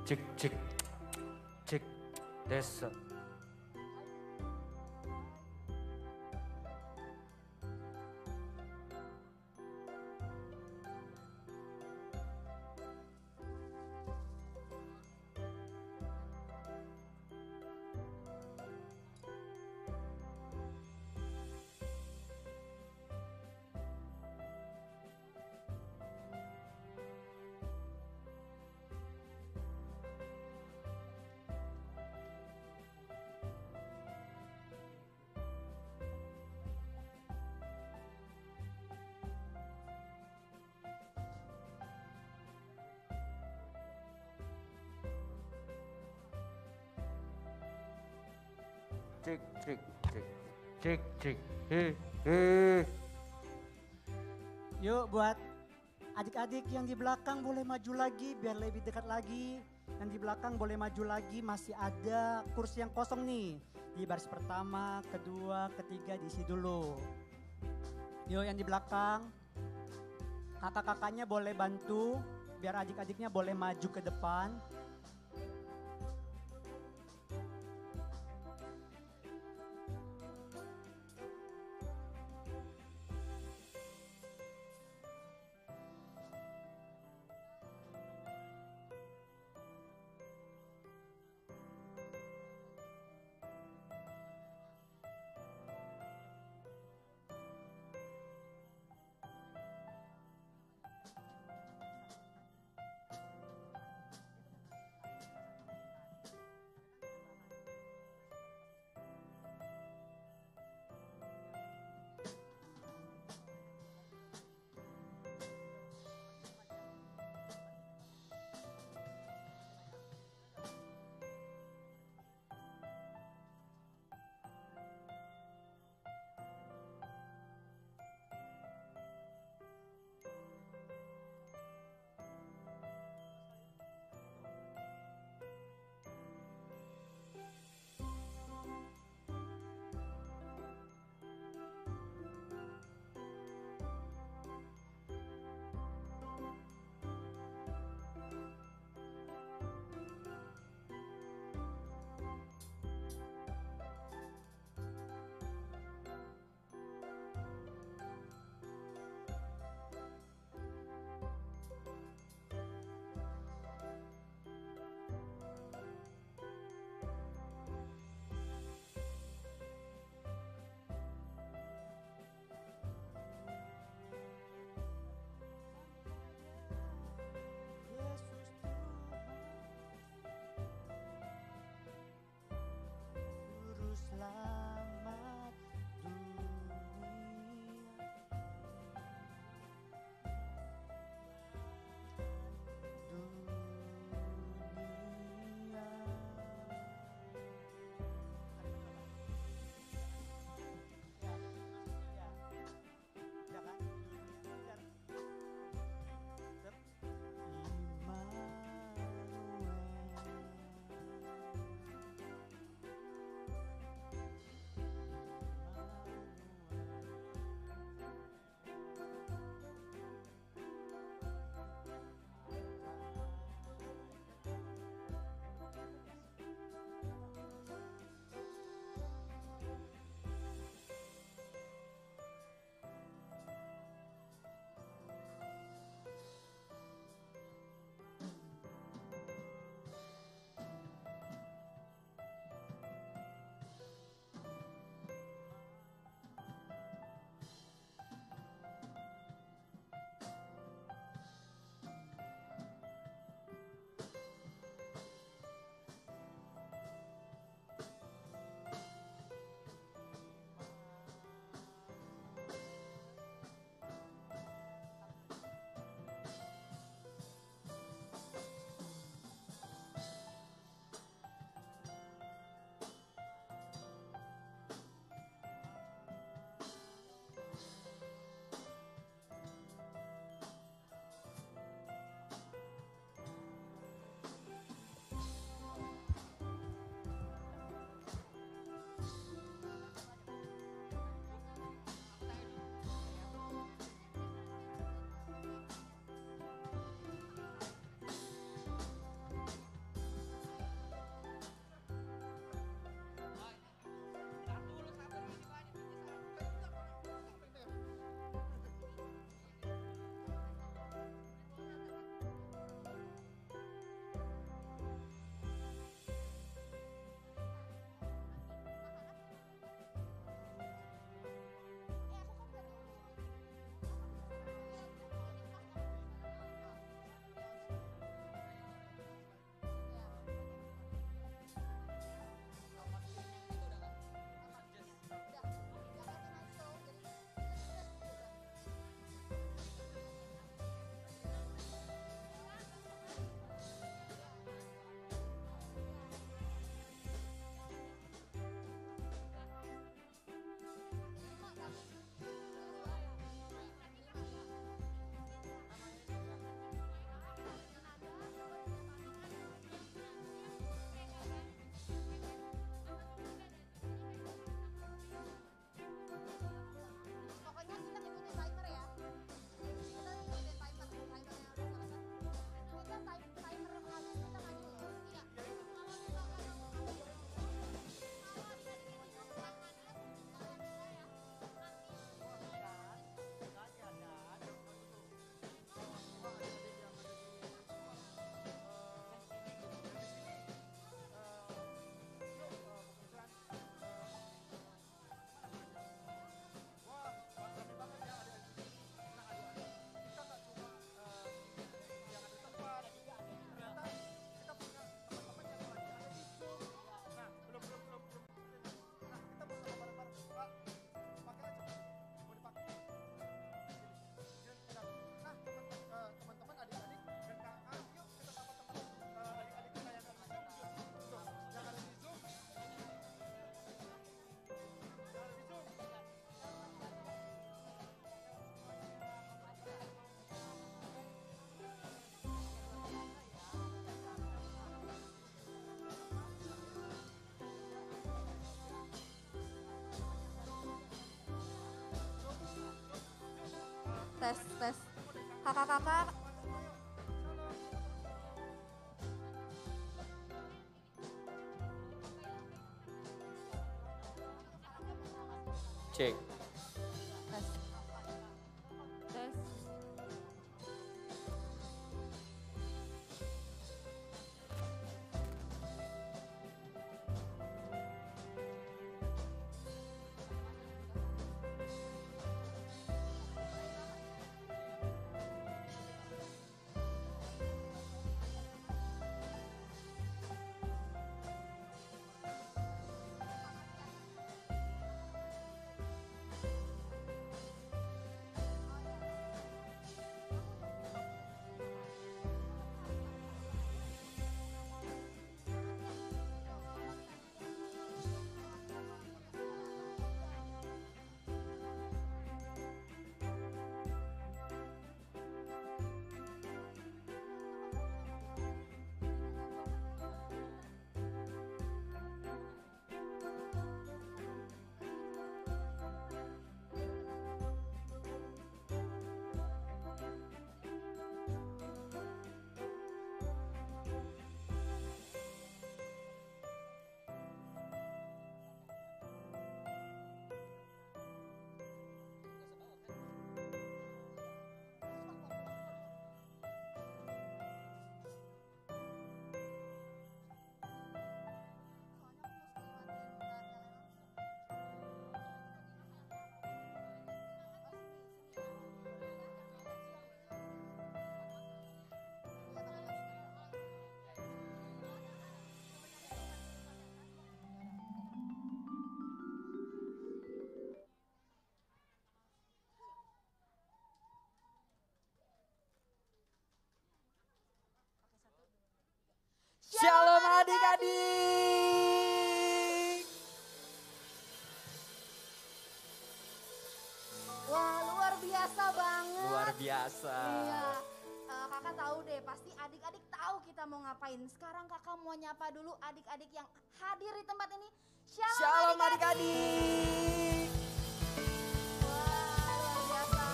Cek cek cek tes. Cek cek cek cek cek he. Yuk buat adik-adik yang di belakang boleh maju lagi biar lebih dekat lagi. Yang di belakang boleh maju lagi, masih ada kursi yang kosong nih. Di baris pertama, kedua, ketiga diisi dulu. Yuk yang di belakang, kakak-kakaknya boleh bantu biar adik-adiknya boleh maju ke depan. tes. Kakak-kakak. Cek. Tes. Tes. Shalom adik-adik. Wah, luar biasa banget. Luar biasa. Iya. Kakak tahu deh, pasti adik-adik tahu kita mau ngapain. Sekarang kakak mau nyapa dulu adik-adik yang hadir di tempat ini. Shalom adik-adik. Wah, luar biasa.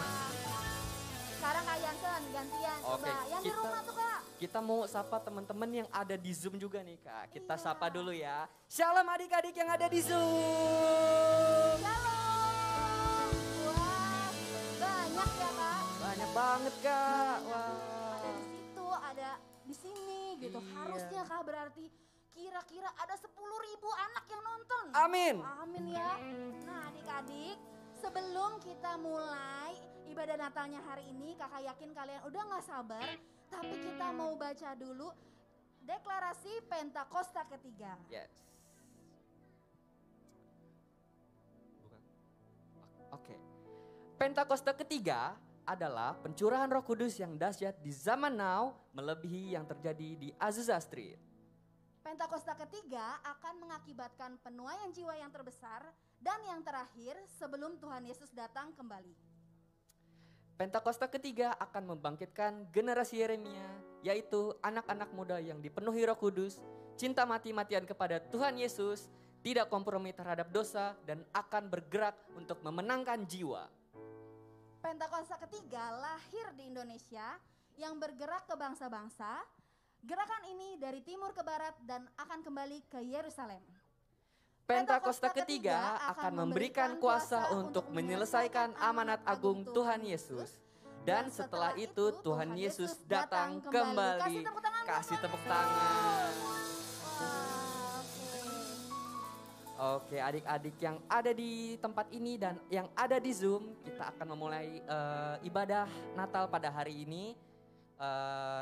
Sekarang Kak Yansen gantian. Oke, Coba yang di kita- rumah tuh Kak. Kita mau sapa teman-teman yang ada di Zoom juga nih Kak. Kita Iya. sapa dulu ya. Shalom adik-adik yang ada di Zoom. Shalom. Wah, banyak ya Kak. Banyak banget Kak. Wah. Ada di situ, ada di sini gitu. Iya. Harusnya Kak berarti kira-kira ada 10.000 anak yang nonton. Amin. Amin ya. Nah adik-adik, sebelum kita mulai ibadah Natalnya hari ini, kakak yakin kalian udah gak sabar. Tapi kita mau baca dulu deklarasi Pentakosta ketiga. Yes. Bukan. Oke. Pentakosta ketiga adalah pencurahan Roh Kudus yang dahsyat di zaman now melebihi yang terjadi di Azusa Street. Pentakosta ketiga akan mengakibatkan penuaian jiwa yang terbesar dan yang terakhir sebelum Tuhan Yesus datang kembali. Pentakosta ketiga akan membangkitkan generasi Yeremia, yaitu anak-anak muda yang dipenuhi Roh Kudus, cinta mati-matian kepada Tuhan Yesus, tidak kompromi terhadap dosa, dan akan bergerak untuk memenangkan jiwa. Pentakosta ketiga lahir di Indonesia yang bergerak ke bangsa-bangsa. Gerakan ini dari timur ke barat dan akan kembali ke Yerusalem. Pentakosta ketiga akan memberikan kuasa untuk menyelesaikan amanat agung Tuhan Yesus. Dan setelah itu Tuhan Yesus datang kembali. Kasih tepuk tangan. Wah, Oke, adik-adik yang ada di tempat ini dan yang ada di Zoom, kita akan memulai ibadah Natal pada hari ini.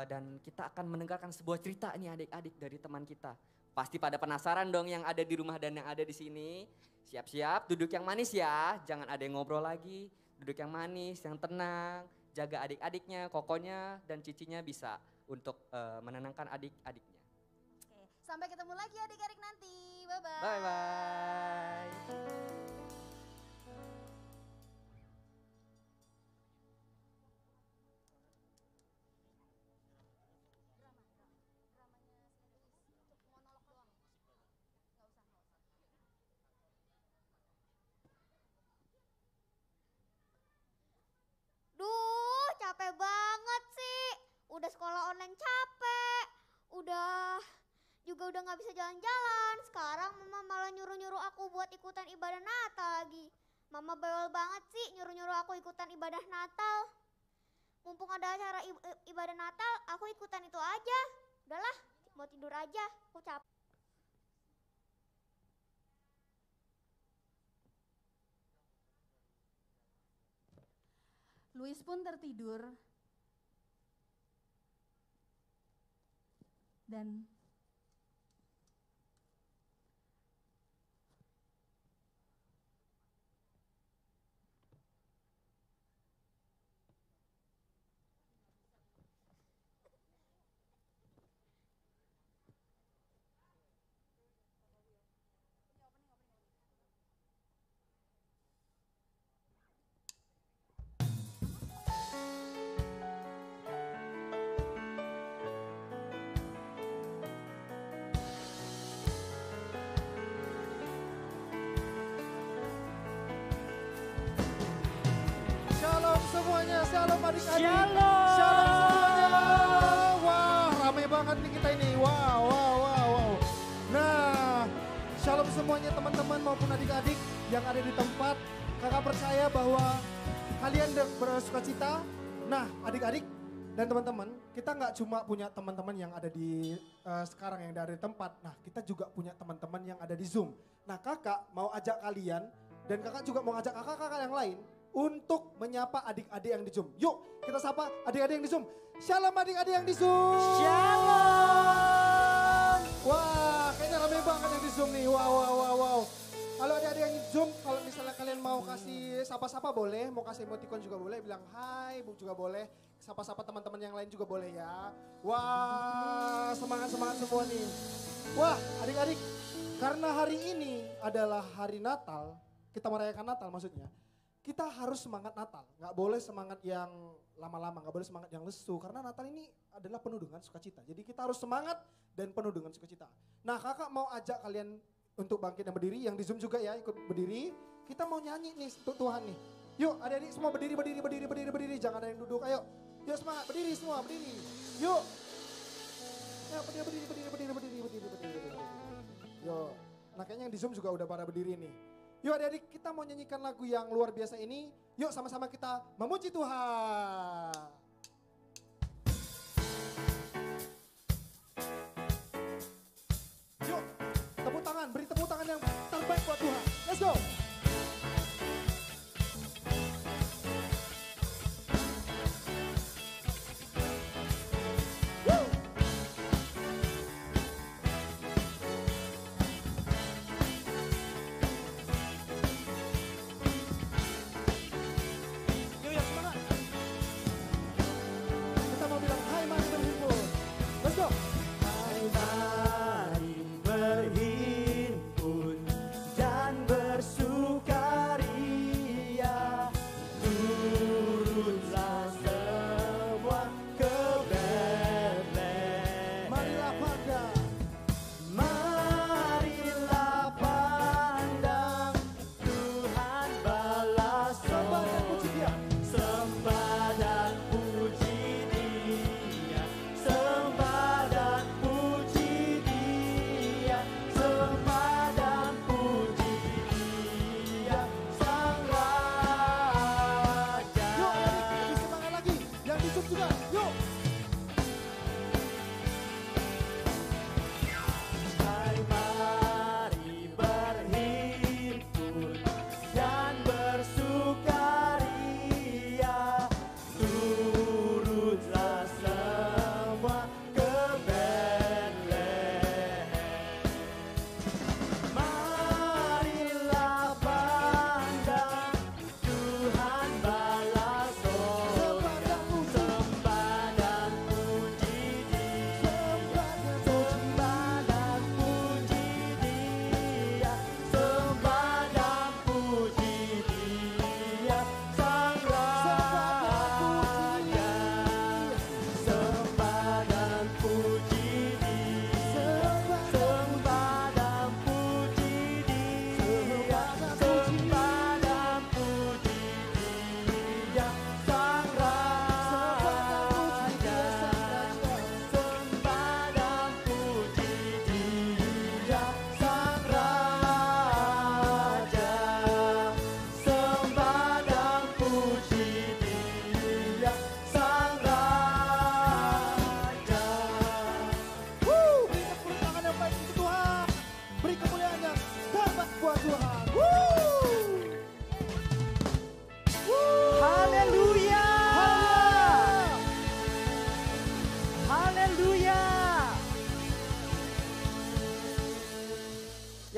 Dan kita akan mendengarkan sebuah cerita nih adik-adik dari teman kita. Pasti pada penasaran dong yang ada di rumah dan yang ada di sini. Siap-siap, duduk yang manis ya. Jangan ada yang ngobrol lagi. Duduk yang manis, yang tenang. Jaga adik-adiknya, kokonya, dan cicinya bisa untuk menenangkan adik-adiknya. Oke, sampai ketemu lagi adik-adik nanti. Bye-bye. Bye-bye. Duh, juga udah gak bisa jalan-jalan. Sekarang mama malah nyuruh-nyuruh aku buat ikutan ibadah Natal lagi. Mama bawel banget sih nyuruh-nyuruh aku ikutan ibadah Natal. Mumpung ada acara ibadah Natal, aku ikutan itu aja. Udahlah, mau tidur aja, aku capek. Luis pun tertidur dan Shalom semuanya, shalom adik-adik. Shalom. Shalom semuanya. Wah, ramai banget nih kita ini. Wow. Nah, shalom semuanya teman-teman maupun adik-adik yang ada di tempat. Kakak percaya bahwa kalian bersuka cita. Nah, adik-adik dan teman-teman, kita nggak cuma punya teman-teman yang ada di sekarang yang ada di tempat. Nah, kita juga punya teman-teman yang ada di Zoom. Nah, kakak mau ajak kalian dan kakak juga mau ajak kakak-kakak yang lain untuk menyapa adik-adik yang di Zoom. Yuk, kita sapa adik-adik yang di Zoom. Shalom adik-adik yang di Zoom. Shalom. Wah, kayaknya rame banget yang di Zoom nih. Wow. Kalau adik-adik yang di Zoom, kalau misalnya kalian mau kasih sapa-sapa boleh, mau kasih emoticon juga boleh, bilang hai Bu juga boleh, sapa-sapa teman-teman yang lain juga boleh ya. Wah, semangat-semangat semua nih. Wah, adik-adik, karena hari ini adalah hari Natal, kita merayakan Natal maksudnya. Kita harus semangat Natal, nggak boleh semangat yang lama-lama, nggak boleh semangat yang lesu. Karena Natal ini adalah penuh dengan sukacita. Jadi kita harus semangat dan penuh dengan sukacita. Nah, kakak mau ajak kalian untuk bangkit dan berdiri, yang di Zoom juga ya ikut berdiri. Kita mau nyanyi nih untuk Tuhan nih. Yuk adik-adik semua berdiri, jangan ada yang duduk, ayo. Yuk semangat, berdiri semua, berdiri. Yuk. Ya, berdiri. Yuk. Nah kayaknya yang di Zoom juga udah pada berdiri nih. Yuk adik-adik kita mau nyanyikan lagu yang luar biasa ini. Yuk sama-sama kita memuji Tuhan. Yuk tepuk tangan, beri tepuk tangan yang terbaik buat Tuhan. Let's go. Berhimpun dan bersuka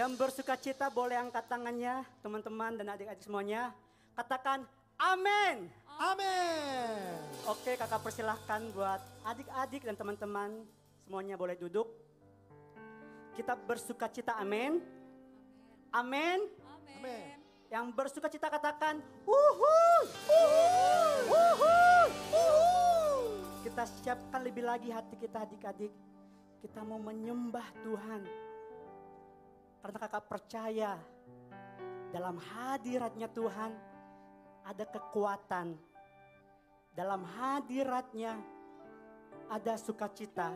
Yang bersuka cita boleh angkat tangannya, teman-teman dan adik-adik semuanya. Katakan amin. Amin. Oke, kakak persilahkan buat adik-adik dan teman-teman semuanya boleh duduk. Kita bersuka cita amin. Amin. Amin. Yang bersuka cita katakan wuhuu. Wuhuu. Kita siapkan lebih lagi hati kita adik-adik. Kita mau menyembah Tuhan. Karena kakak percaya dalam hadiratnya Tuhan ada kekuatan. Dalam hadiratnya ada sukacita.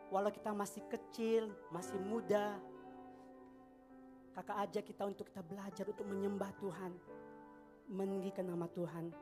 Walau kita masih kecil, masih muda, kakak ajak kita untuk kita belajar untuk menyembah Tuhan. Meninggikan nama Tuhan.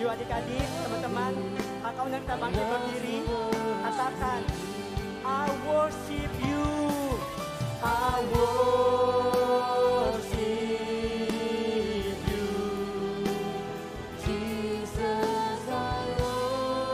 Adik-adik, teman-teman, kakak undang kita bangkit berdiri. Katakan, I worship you. I worship you. Jesus, I worship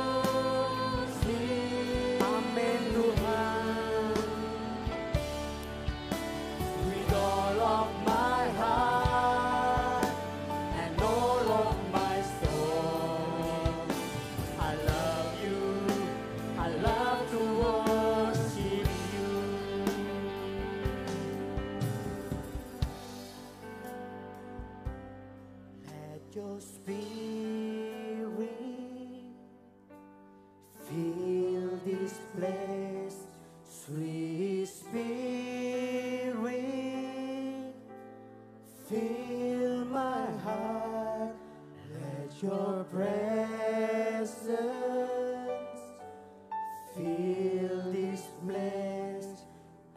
Sweet Spirit, fill my heart, let your presence fill this place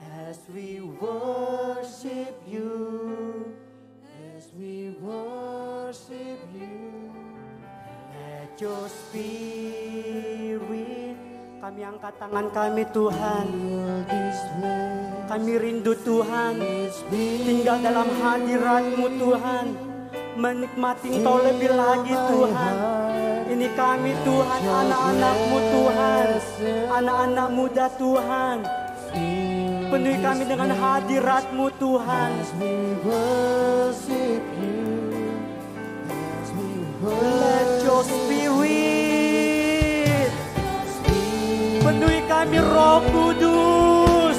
as we worship you, as we worship you. Let your spirit, kami angkat tangan kami Tuhan. Kami rindu Tuhan, tinggal dalam hadirat-Mu Tuhan. Menikmati Engkau lebih lagi Tuhan. Ini kami Tuhan, anak-anak-Mu Tuhan. Anak-anak muda Tuhan. Penuhi kami dengan hadirat-Mu Tuhan. Let your spirit penuhi kami Roh Kudus.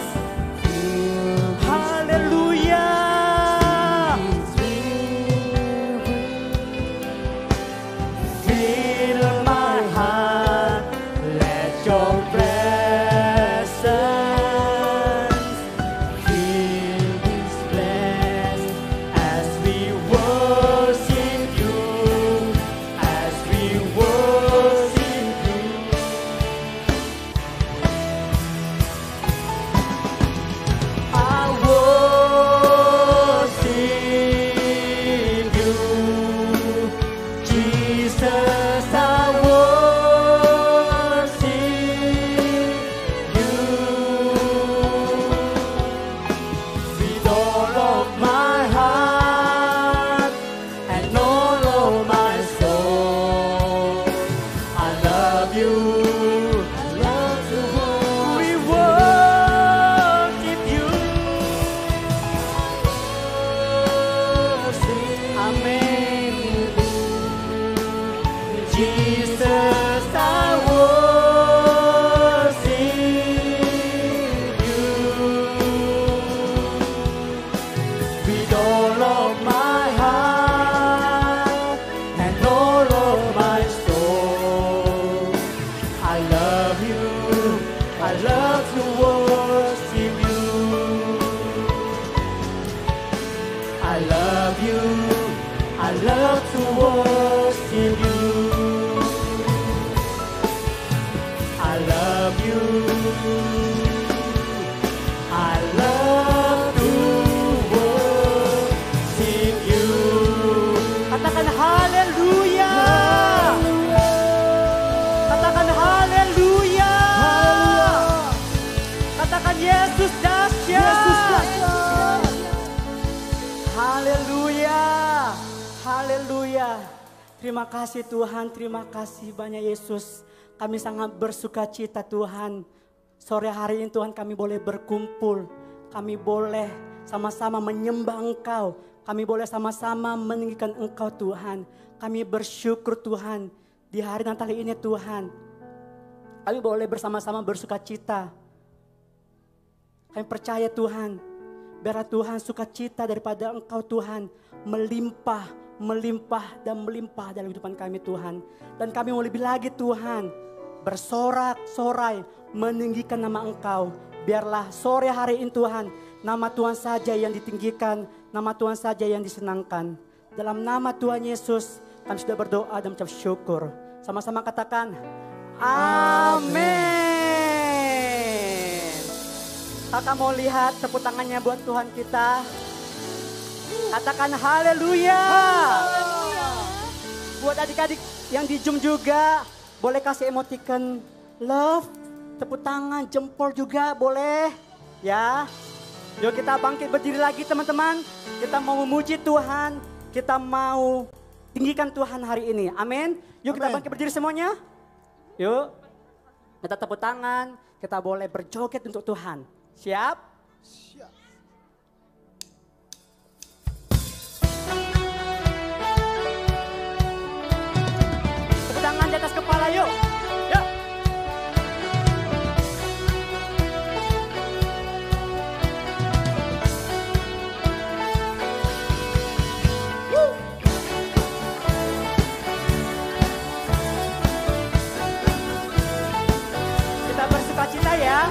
Haleluya. Fill my heart, let your presence fill this place as we worship you, as we worship you. I worship you, Jesus. I worship you with all of my heart and all of my soul. I love you. I love you. We worship you. Amen. Jesus, I worship you with all of my heart and all of my soul. I love you. I love to worship you. I love you. I love to worship you. I love you. I love to worship you. Katakan haleluya. Katakan haleluya. Katakan Yesus dahsyat. Haleluya. Haleluya. Terima kasih Tuhan, terima kasih banyak Yesus. Kami sangat bersuka cita Tuhan. Sore hari ini Tuhan kami boleh berkumpul. Kami boleh sama-sama menyembah Engkau. Kami boleh sama-sama meninggikan Engkau Tuhan. Kami bersyukur Tuhan. Di hari Natal ini Tuhan. Kami boleh bersama-sama bersuka cita. Kami percaya Tuhan. Biarlah Tuhan sukacita daripada Engkau Tuhan. Melimpah, melimpah dan melimpah dalam kehidupan kami Tuhan. Dan kami mau lebih lagi Tuhan. Bersorak-sorai meninggikan nama Engkau. Biarlah sore hari ini Tuhan, nama Tuhan saja yang ditinggikan, nama Tuhan saja yang disenangkan. Dalam nama Tuhan Yesus, kami sudah berdoa dan mengucap syukur. Sama-sama katakan, amin. Kakak mau lihat tepuk tangannya buat Tuhan kita. Katakan haleluya. Buat adik-adik yang di Zoom juga, boleh kasih emoticon love, tepuk tangan, jempol juga boleh. Ya, yuk kita bangkit berdiri lagi teman-teman. Kita mau memuji Tuhan, kita mau tinggikan Tuhan hari ini. Amin. Yuk kita bangkit berdiri semuanya. Yuk, kita tepuk tangan, kita boleh berjoget untuk Tuhan. Siap? Siap. Tepuk tangan di atas kepala yuk. Yuk. Kita bersukacita ya.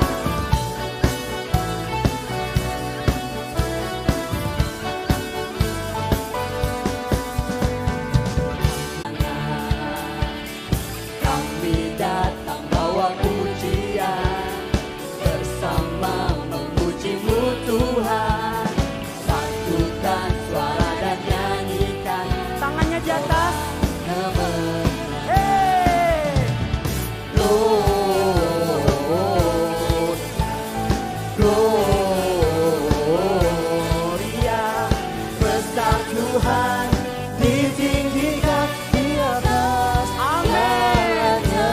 Gloria, besar Tuhan, ditinggikan di atas segalanya.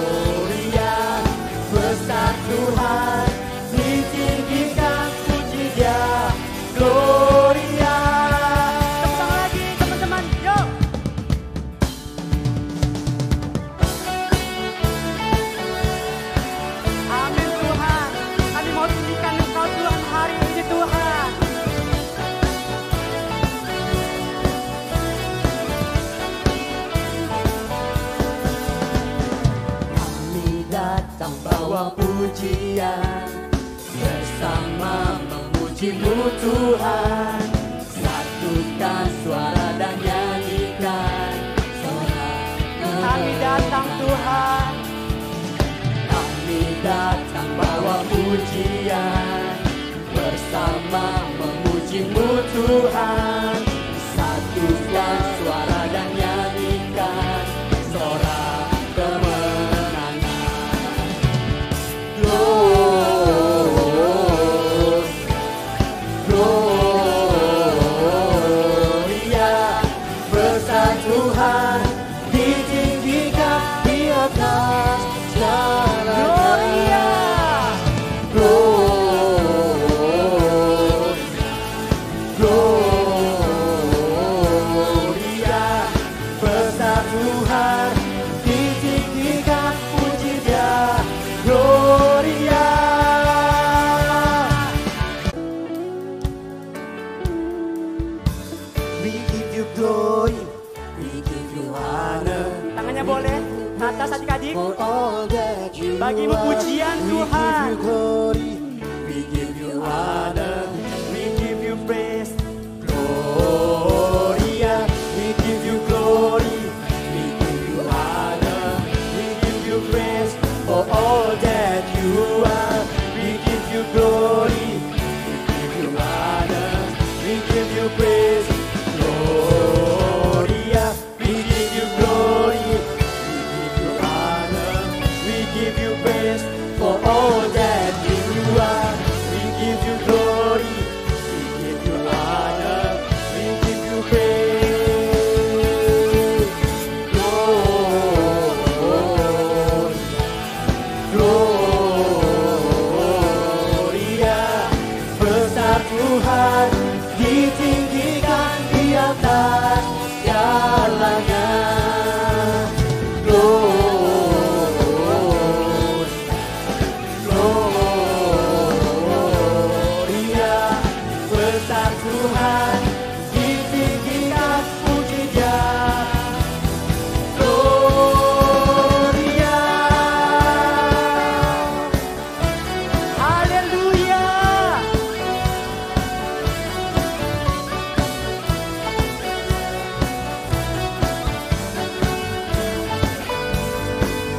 Gloria, besar Tuhan, ditinggikan puji Dia. Gloria. Tepuk tangan lagi teman-teman, yuk. Amin Tuhan, kami mau tinggikan Engkau Tuhan hari ini Tuhan. Kami datang bawa pujian, bersama memuji-Mu Tuhan. Satukan suara dan nyanyikan sorak Kami datang Tuhan, Kami datang bawa pujian, bersama memuji-Mu Tuhan. Satukan suara dan nyanyikan sorak kemenangan. Gloria, besar Tuhan, ditinggikan di atas segalanya. Gloria, besar Tuhan, ditinggikan puji Dia. Gloria. We give you glory, we give you honor. tangannya boleh ke atas adik-adik. For all that you Bagimu are, pujian, we Tuhan. give you glory, we give you honor, we give you praise. Gloria, we give you glory, we give you honor, we give you praise. For all that you are, we give you glory, we give you honor, we give you praise. Gloria, we give you glory, we give you honor, we give you praise. For all that you are, we give you glory, we give you honor, we give you praise. Gloria, besar Tuhan, ditinggikan di atas segalanya. Gloria, besar Tuhan, ditinggikan puji Dia. Gloria. Haleluya.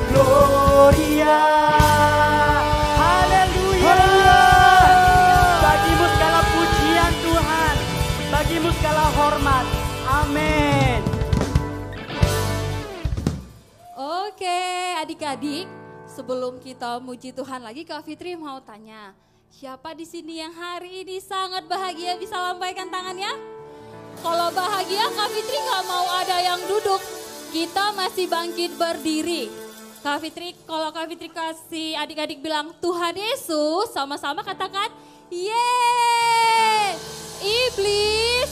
Gloria. Haleluya. Bagimu segala pujian Tuhan, bagimu segala hormat. Amin. Oke, adik-adik, sebelum kita muji Tuhan lagi, Kak Fitri mau tanya, siapa di sini yang hari ini sangat bahagia bisa lambaikan tangannya? Kalau bahagia, Kak Fitri nggak mau ada yang duduk, kita masih bangkit berdiri. Kak Fitri, kalau Kak Fitri kasih adik-adik bilang Tuhan Yesus, sama-sama katakan, yeay, iblis,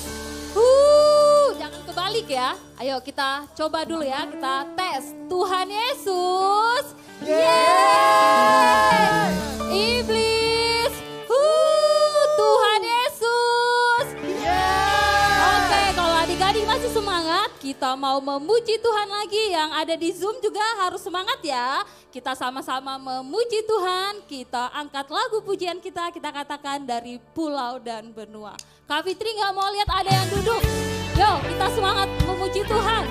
jangan kebalik ya. Ayo kita coba dulu ya, kita tes. Tuhan Yesus, yeay, iblis, Tuhan Yesus, oke, kalau adik-adik masih semangat, kita mau memuji Tuhan lagi. Yang ada di Zoom juga harus semangat ya. Kita sama-sama memuji Tuhan, kita angkat lagu pujian kita katakan dari pulau dan benua. Kak Fitri nggak mau lihat ada yang duduk. Yo, kita semangat memuji Tuhan.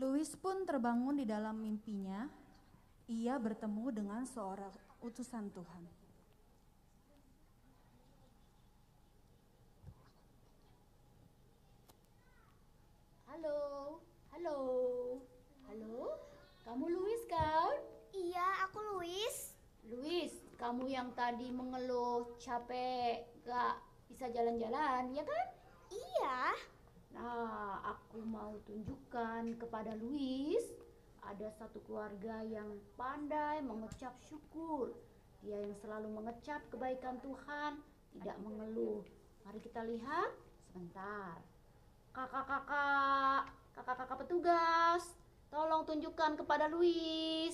Louis pun terbangun di dalam mimpinya. Ia bertemu dengan seorang utusan Tuhan. Halo, halo, halo. Kamu Louis kan? Iya, aku Louis. Louis, kamu yang tadi mengeluh capek gak bisa jalan-jalan, ya kan? Iya. Nah, aku mau tunjukkan kepada Louis, ada satu keluarga yang pandai mengucap syukur. Dia yang selalu mengecap kebaikan Tuhan, tidak mengeluh. Mari kita lihat sebentar. Kakak-kakak petugas, tolong tunjukkan kepada Louis.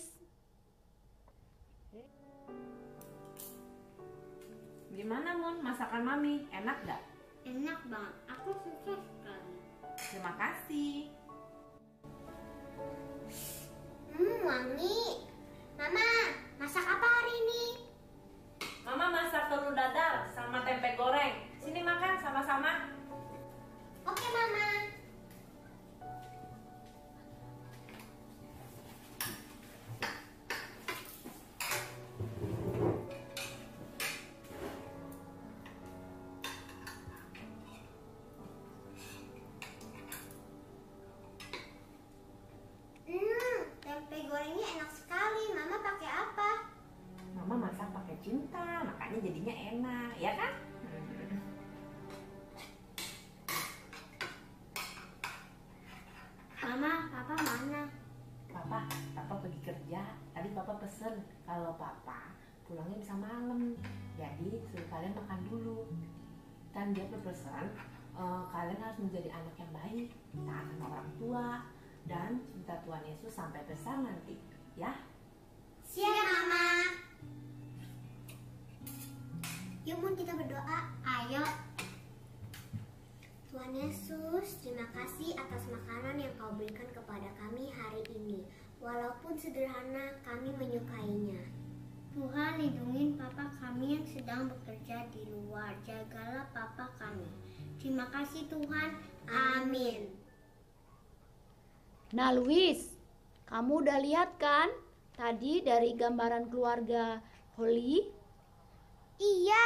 Gimana Mun, masakan Mami? Enak gak? Enak banget, aku suka sekali. Terima kasih. Wangi. Mama, masak apa hari ini? Mama masak telur dadar sama tempe goreng. Sini makan sama-sama. Oke, Mama. Tempe gorengnya enak sekali. Mama pakai apa? Mama masak pakai cinta, makanya jadinya enak, ya kan? Mama, Papa mana? Papa pergi kerja. Tadi Papa pesen kalau Papa pulangnya bisa malam. Jadi suruh kalian makan dulu. Kan dia berpesan kalian harus menjadi anak yang baik, taat sama orang tua, dan cinta Tuhan Yesus sampai besar nanti, ya? Siap, Mama. Yuk, Mun, kita berdoa. Ayo. Tuhan Yesus, terima kasih atas makanan yang Kau berikan kepada kami hari ini. Walaupun sederhana, kami menyukainya. Tuhan, lindungi Papa kami yang sedang bekerja di luar. Jagalah Papa kami. Terima kasih Tuhan. Amin. Nah Louis, kamu udah lihat kan tadi dari gambaran keluarga Holly? Iya.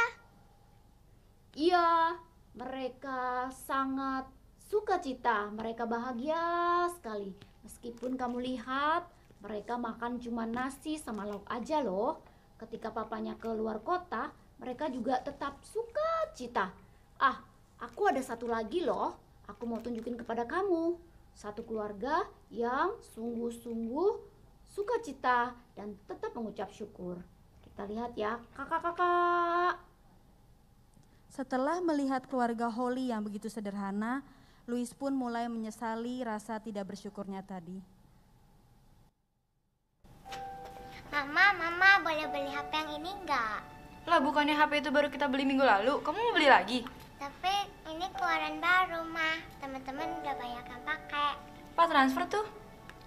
Iya, mereka sangat sukacita, mereka bahagia sekali. Meskipun kamu lihat mereka makan cuma nasi sama lauk aja loh. Ketika papanya keluar kota, mereka juga tetap sukacita. Aku ada satu lagi loh, aku mau tunjukin kepada kamu. Satu keluarga yang sungguh-sungguh sukacita dan tetap mengucap syukur. Kita lihat ya, kakak-kakak. Setelah melihat keluarga Holly yang begitu sederhana, Louis pun mulai menyesali rasa tidak bersyukurnya tadi. Mama, boleh beli HP yang ini enggak? Lah bukannya HP itu baru kita beli minggu lalu, kamu mau beli lagi? Tapi ini keluaran baru, Ma. Teman-teman udah banyak yang pakai. Pak transfer tuh.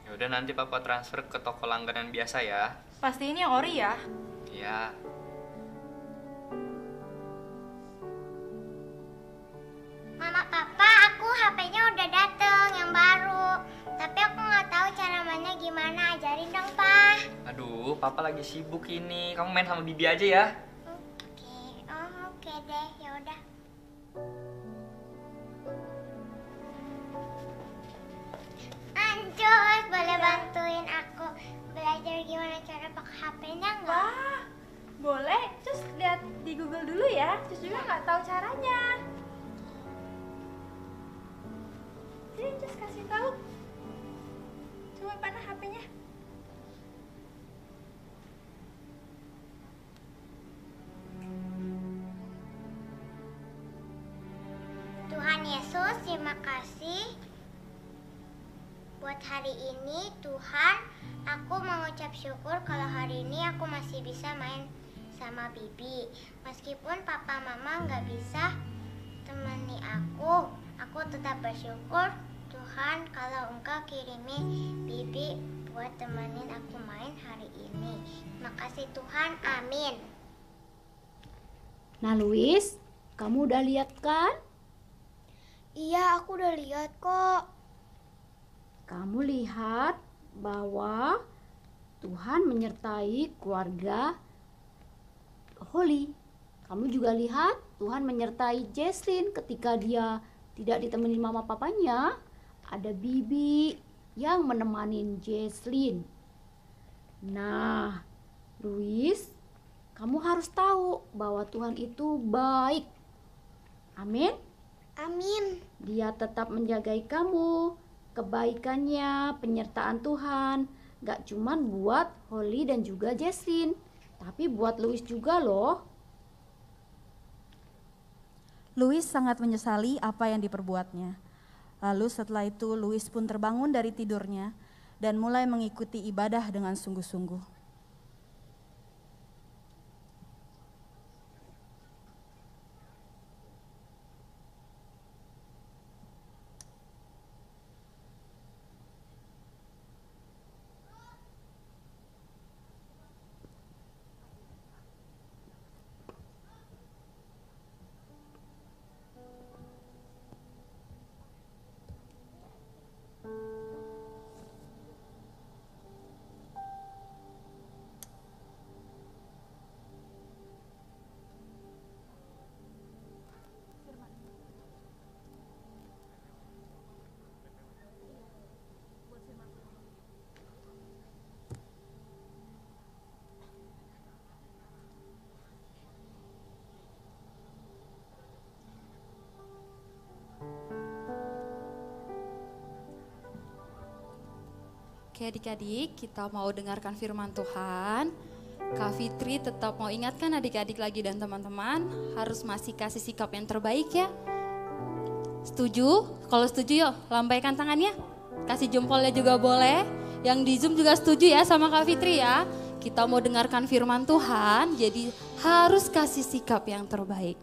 Ya udah nanti Papa transfer ke toko langganan biasa ya. Pasti ini yang ori ya? Iya. Mama, Papa, aku HP-nya udah dateng yang baru. Tapi aku nggak tahu cara mainnya gimana. Ajarin dong, Pak. Aduh, Papa lagi sibuk ini. Kamu main sama Bibi aja ya. Oke deh, ya udah. Anjus, boleh bantuin aku belajar gimana cara pakai HP-nya nggak? Wah, boleh. Cus lihat di Google dulu ya. Cus juga nggak tahu caranya. Sini Cus kasih tahu. Coba mana HP-nya? Tuhan Yesus, terima kasih buat hari ini. Tuhan, aku mengucap syukur kalau hari ini aku masih bisa main sama Bibi. Meskipun papa mama nggak bisa temani aku tetap bersyukur. Tuhan, kalau Engkau kirimi Bibi buat temenin aku main hari ini. Makasih Tuhan, amin. Nah Louis, kamu udah lihat kan? Iya, aku udah lihat kok. kamu lihat bahwa Tuhan menyertai keluarga Holly. Kamu juga lihat Tuhan menyertai Jesslyn ketika dia tidak ditemani mama papanya. Ada Bibi yang menemani Jesslyn. Nah, Louis, kamu harus tahu bahwa Tuhan itu baik. Amin. Amin. Dia tetap menjagai kamu. Kebaikannya, penyertaan Tuhan gak cuman buat Holly dan juga Jesslyn, tapi buat Louis juga loh. Louis sangat menyesali apa yang diperbuatnya. Lalu setelah itu Louis pun terbangun dari tidurnya dan mulai mengikuti ibadah dengan sungguh-sungguh. Oke adik-adik, kita mau dengarkan firman Tuhan. Kak Fitri tetap mau ingatkan adik-adik lagi dan teman-teman harus masih kasih sikap yang terbaik ya. Setuju? Kalau setuju yuk lambaikan tangannya. Kasih jempolnya juga boleh. Yang di Zoom juga setuju ya sama Kak Fitri ya. Kita mau dengarkan firman Tuhan, jadi harus kasih sikap yang terbaik.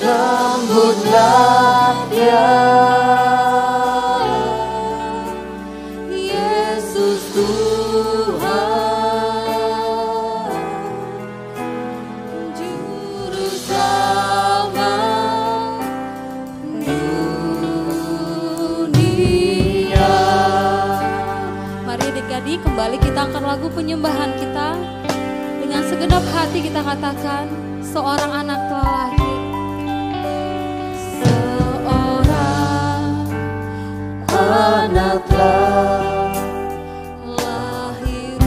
Sambutlah Dia, Yesus Tuhan, Juru Selamat dunia. Mari adik-adik kembali kita angkat lagu penyembahan kita. Dengan segenap hati kita katakan, seorang anak telah lahir. Anak telah lahir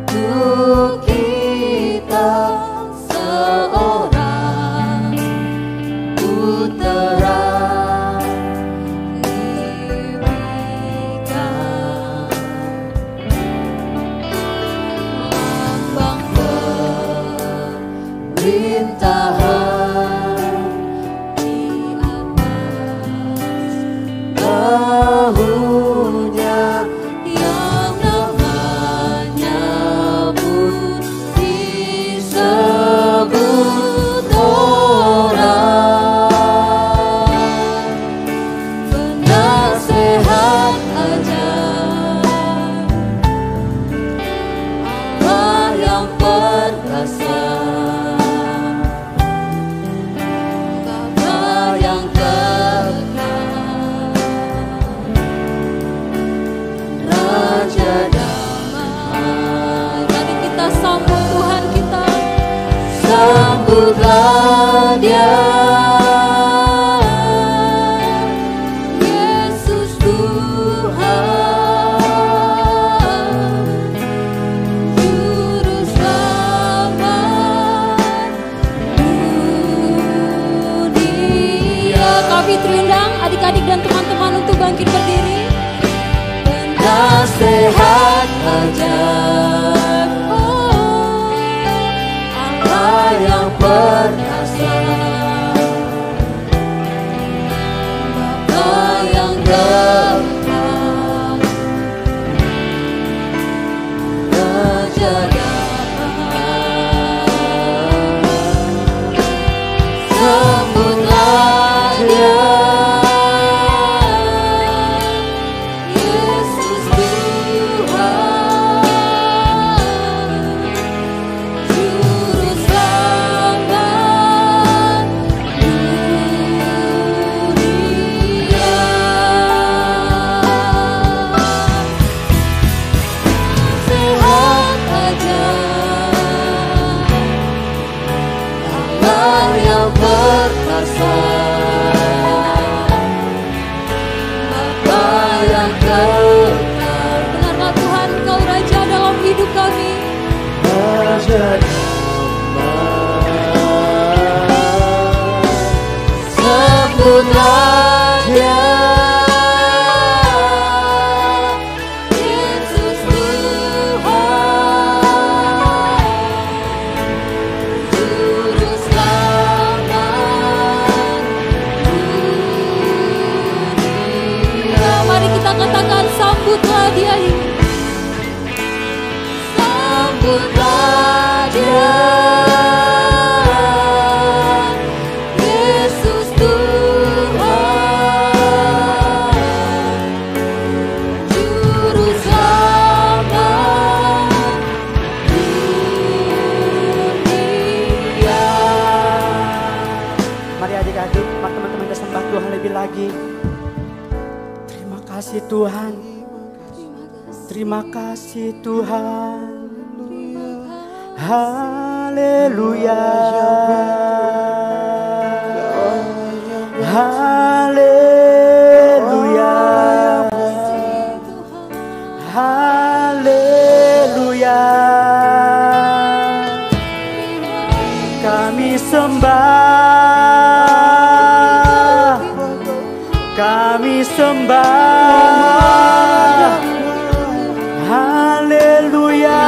untuk kita, seorang putera diberikan, lambang pemerintahan tahunya, yang namanya pun disebut orang penasehat ajaib. mungkin berdiri. Nasihat aja, Allah yang perkasa, Bapa yang dekat, Raja sambutlah Dia. Benarlah Tuhan, Engkau Raja dalam hidup kami. Sambutlah Dia, Yesus Tuhan, Juru Selamat dunia. Mari kita katakan sambutlah Dia. Sambutlah Dia, Yesus Tuhan, Juru Selamat dunia. Mari adik-adik, mari teman-teman kita sembah Tuhan lebih lagi. Terima kasih Tuhan. Terima kasih Tuhan. Haleluya. Haleluya. Haleluya. Kami sembah, kami sembah. Haleluya.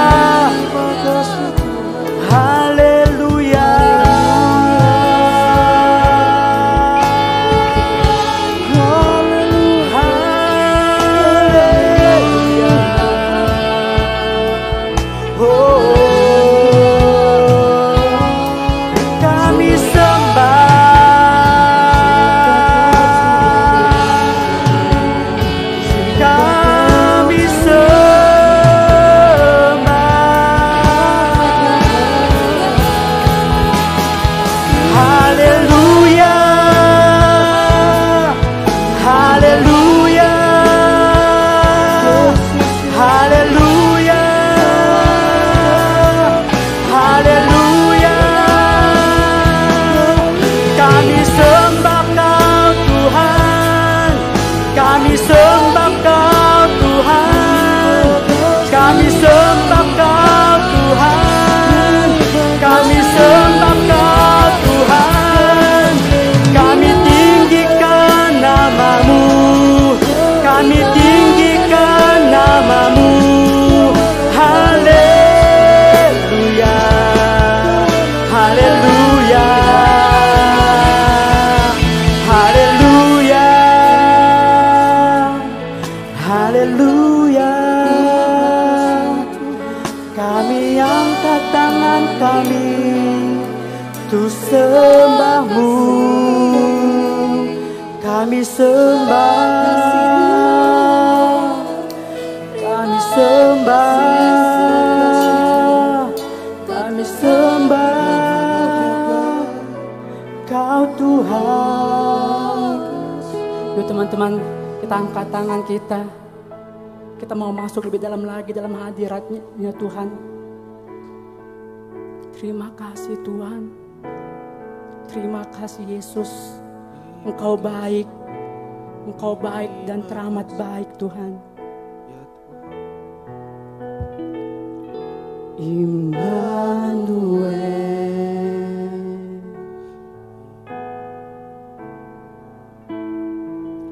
Haleluya. Haleluya. Oh, kami sembahmu, kami sembah, kami sembah, kami sembah Kau Tuhan. Yuk teman-teman, kita angkat tangan kita. Kita mau masuk lebih dalam lagi dalam hadiratnya ya Tuhan. Terima kasih Tuhan. Terima kasih Yesus. Engkau baik. Engkau baik dan teramat baik Tuhan. Immanuel.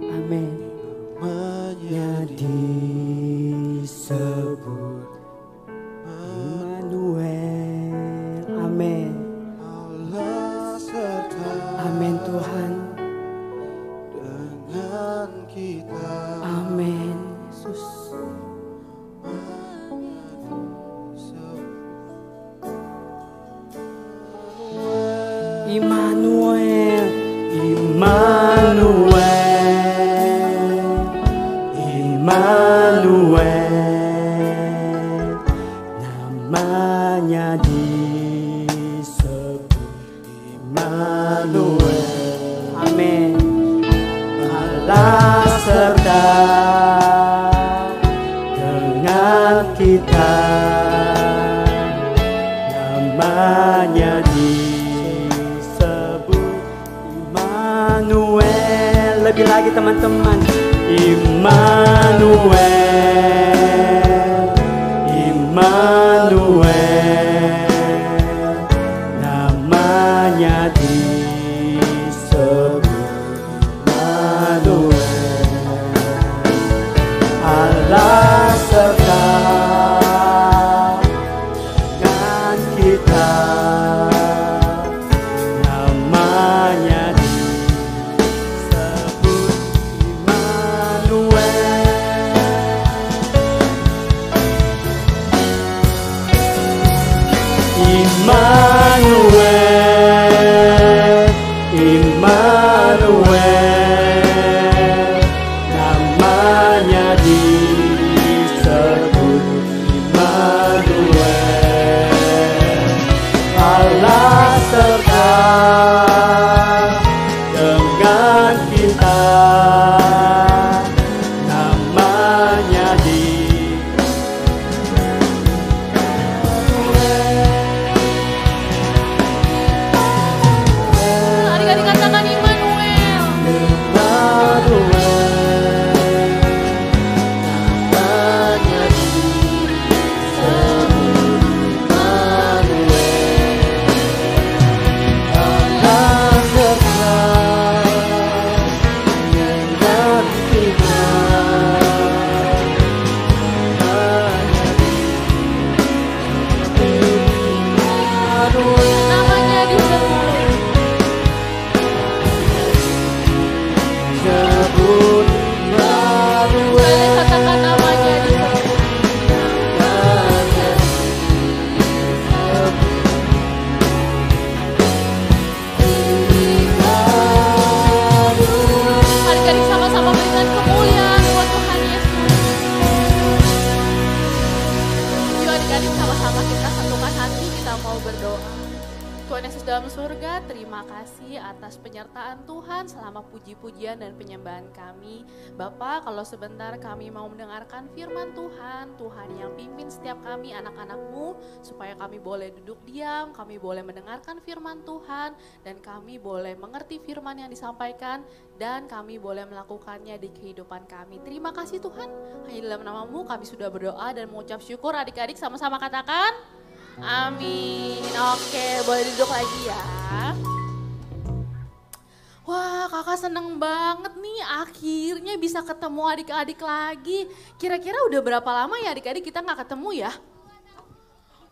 Amin. disebut Immanuel. Amin. Allah serta Amin Tuhan. dengan kita. Amin Yesus. Immanuel, Immanuel, Immanuel, namanya disebut Immanuel. Amin. Allah serta dengan kita, namanya disebut Immanuel. Lebih lagi teman-teman, Immanuel, Immanuel, namanya disebut Immanuel. Allah serta dengan kita, namanya disebut Immanuel. Immanuel, Immanuel, namanya disebut Immanuel. Allah serta dengan kita, namanya Adik-adik katakan Immanuel. Namanya disebut. Boleh katakan namanya disebut. Adik-adik sama-sama berikan kemuliaan buat Tuhan Yesus. Yuk adik-adik sama-sama kita satukan hati, kita mau berdoa. Tuhan Yesus dalam surga, terima kasih atas penyertaan Tuhan selama puji-pujian dan penyembahan kami. Bapa, kalau sebentar kami mau mendengarkan firman Tuhan, Tuhan yang pimpin setiap kami anak-anak-Mu, supaya kami boleh duduk diam, kami boleh mendengarkan firman Tuhan, dan kami boleh mengerti firman yang disampaikan, dan kami boleh melakukannya di kehidupan kami. Terima kasih Tuhan, hanya dalam nama-Mu kami sudah berdoa dan mengucap syukur. Adik-adik sama-sama katakan, amin. Oke, boleh duduk lagi ya. Wah, kakak seneng banget nih akhirnya bisa ketemu adik-adik lagi. Kira-kira udah berapa lama ya adik-adik kita gak ketemu ya?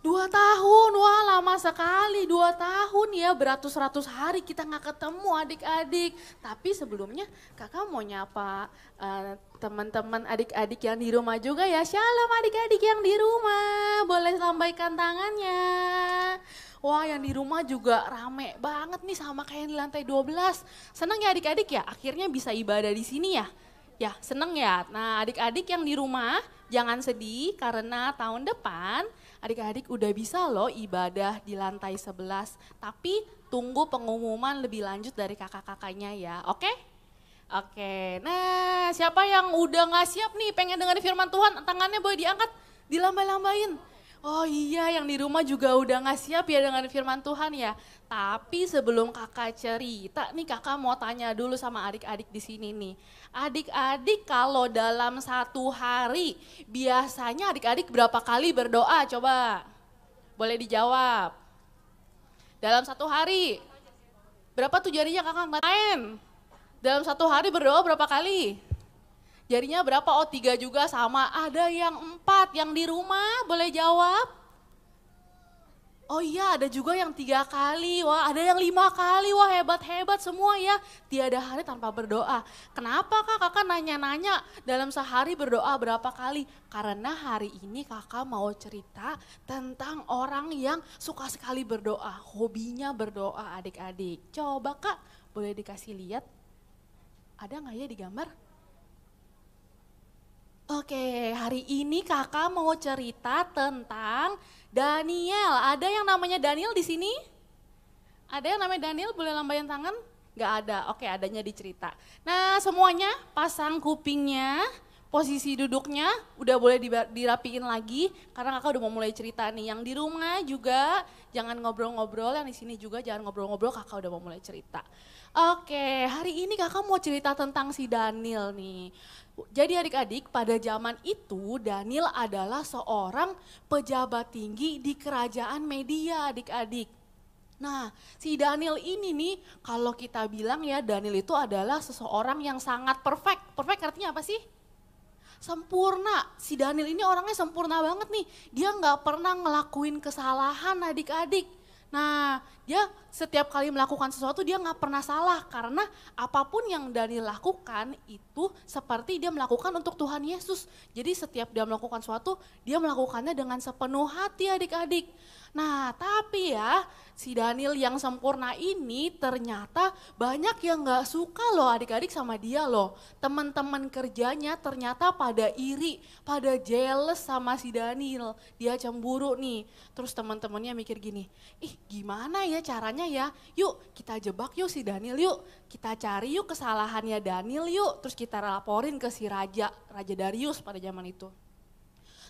2 tahun, wah lama sekali, 2 tahun ya, beratus-ratus hari kita gak ketemu adik-adik. Tapi sebelumnya kakak mau nyapa teman-teman adik-adik yang di rumah juga ya. Shalom adik-adik yang di rumah, boleh lambaikan tangannya. Wah yang di rumah juga rame banget nih sama kayak yang di lantai 12. Seneng ya adik-adik ya, akhirnya bisa ibadah di sini ya. Ya seneng ya, nah adik-adik yang di rumah jangan sedih karena tahun depan adik-adik udah bisa loh ibadah di lantai 11. Tapi tunggu pengumuman lebih lanjut dari kakak-kakaknya ya, oke? Oke, nah siapa yang udah gak siap nih pengen dengar firman Tuhan, tangannya boleh diangkat, dilambai-lambain. Oh iya, yang di rumah juga udah gak siap ya dengan firman Tuhan ya. Tapi sebelum kakak cerita nih, kakak mau tanya dulu sama adik-adik di sini nih. Adik-adik kalau dalam 1 hari, biasanya adik-adik berapa kali berdoa? Coba, boleh dijawab. Dalam 1 hari, berapa tuh jarinya kakak main? Dalam 1 hari berdoa berapa kali? Jarinya berapa? Oh 3 juga sama. Ada yang 4, yang di rumah boleh jawab? Oh iya ada juga yang 3 kali, wah ada yang 5 kali, wah hebat-hebat semua ya. Tiada hari tanpa berdoa. Kenapa kak? Kakak nanya-nanya dalam sehari berdoa berapa kali? Karena hari ini kakak mau cerita tentang orang yang suka sekali berdoa. Hobinya berdoa adik-adik. Coba kak boleh dikasih lihat? Ada nggak ya di gambar? Oke, hari ini kakak mau cerita tentang Daniel. Ada yang namanya Daniel di sini? Ada yang namanya Daniel, boleh lambain tangan? Nggak ada, oke adanya dicerita. Nah semuanya pasang kupingnya, posisi duduknya udah boleh dirapiin lagi. Karena kakak udah mau mulai cerita nih. Yang di rumah juga jangan ngobrol-ngobrol, yang di sini juga jangan ngobrol-ngobrol, kakak udah mau mulai cerita. Oke, hari ini kakak mau cerita tentang si Daniel nih. Jadi adik-adik pada zaman itu Daniel adalah seorang pejabat tinggi di kerajaan Media adik-adik. Nah si Daniel ini nih kalau kita bilang ya Daniel itu adalah seseorang yang sangat perfect. Perfect artinya apa sih? Sempurna. Si Daniel ini orangnya sempurna banget nih. Dia nggak pernah ngelakuin kesalahan adik-adik. Nah dia setiap kali melakukan sesuatu dia nggak pernah salah karena apapun yang Daniel lakukan itu seperti dia melakukan untuk Tuhan Yesus. Jadi setiap dia melakukan sesuatu dia melakukannya dengan sepenuh hati adik-adik. Nah tapi ya si Daniel yang sempurna ini ternyata banyak yang gak suka loh adik-adik sama dia loh. Teman-teman kerjanya ternyata pada iri, pada jealous sama si Daniel. Dia cemburu nih, terus teman-temannya mikir gini, ih gimana ya caranya ya, yuk kita jebak yuk si Daniel yuk. Kita cari yuk kesalahannya Daniel yuk, terus kita laporin ke si Raja Darius pada zaman itu.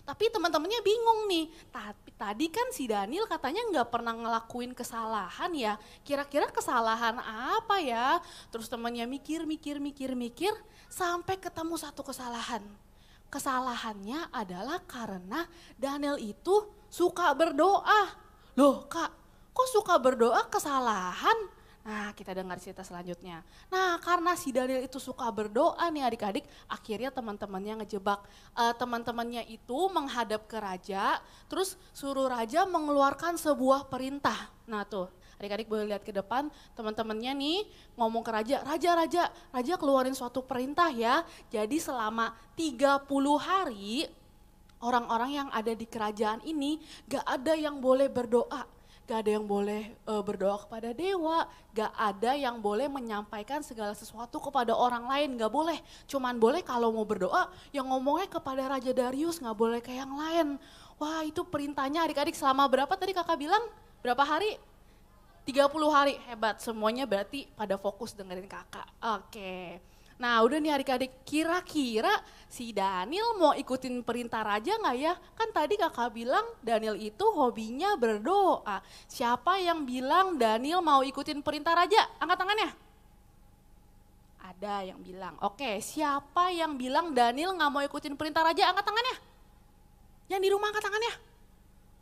Tapi teman-temannya bingung nih, tapi tadi kan si Daniel katanya nggak pernah ngelakuin kesalahan ya, kira-kira kesalahan apa ya? Terus temannya mikir, sampai ketemu satu kesalahan. Kesalahannya adalah karena Daniel itu suka berdoa. Loh kak, kok suka berdoa kesalahan? Nah kita dengar cerita selanjutnya. Nah karena si Daniel itu suka berdoa nih adik-adik, akhirnya teman-temannya ngejebak. Teman-temannya itu menghadap ke raja, terus suruh raja mengeluarkan sebuah perintah. Nah tuh adik-adik boleh lihat ke depan, teman-temannya nih ngomong ke raja, raja keluarin suatu perintah ya. Jadi selama 30 hari orang-orang yang ada di kerajaan ini gak ada yang boleh berdoa. Gak ada yang boleh berdoa kepada dewa, gak ada yang boleh menyampaikan segala sesuatu kepada orang lain, gak boleh. Cuman boleh kalau mau berdoa yang ngomongnya kepada Raja Darius, gak boleh ke yang lain. Wah itu perintahnya adik-adik selama berapa tadi kakak bilang? Berapa hari? 30 hari, hebat semuanya berarti pada fokus dengerin kakak. Oke. Nah udah nih adik-adik, kira-kira si Daniel mau ikutin perintah raja gak ya? Kan tadi kakak bilang Daniel itu hobinya berdoa. Siapa yang bilang Daniel mau ikutin perintah raja? Angkat tangannya. Ada yang bilang, oke siapa yang bilang Daniel gak mau ikutin perintah raja? Angkat tangannya. Yang di rumah angkat tangannya.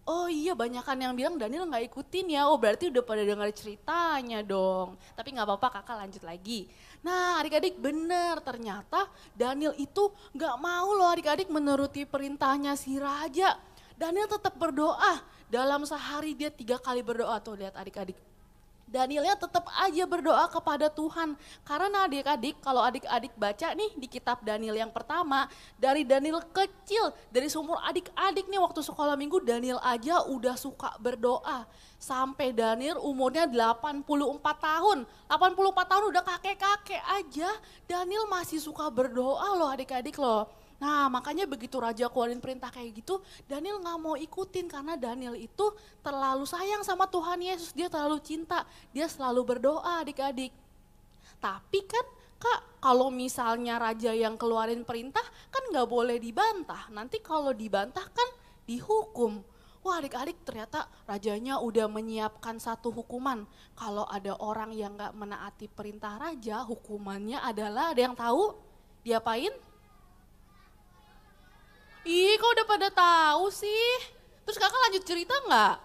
Oh iya banyakan yang bilang Daniel gak ikutin ya, oh berarti udah pada dengar ceritanya dong. Tapi gak apa-apa kakak lanjut lagi. Nah adik-adik bener ternyata Daniel itu gak mau loh adik-adik menuruti perintahnya si raja. Daniel tetap berdoa, dalam sehari dia 3 kali berdoa tuh lihat adik-adik. Danielnya tetap aja berdoa kepada Tuhan. Karena adik-adik, kalau adik-adik baca nih di kitab Daniel yang pertama, dari Daniel kecil, dari seumur adik-adik nih waktu sekolah minggu, Daniel aja udah suka berdoa. Sampai Daniel umurnya 84 tahun. 84 tahun udah kakek-kakek aja, Daniel masih suka berdoa loh adik-adik loh. Nah makanya begitu raja keluarin perintah kayak gitu, Daniel gak mau ikutin karena Daniel itu terlalu sayang sama Tuhan Yesus, dia terlalu cinta, dia selalu berdoa adik-adik. Tapi kan kak kalau misalnya raja yang keluarin perintah kan gak boleh dibantah, nanti kalau dibantah kan dihukum. Wah adik-adik ternyata rajanya udah menyiapkan satu hukuman. Kalau ada orang yang gak menaati perintah raja, hukumannya adalah, ada yang tahu diapain? Ih kok udah pada tahu sih? Terus kakak lanjut cerita nggak?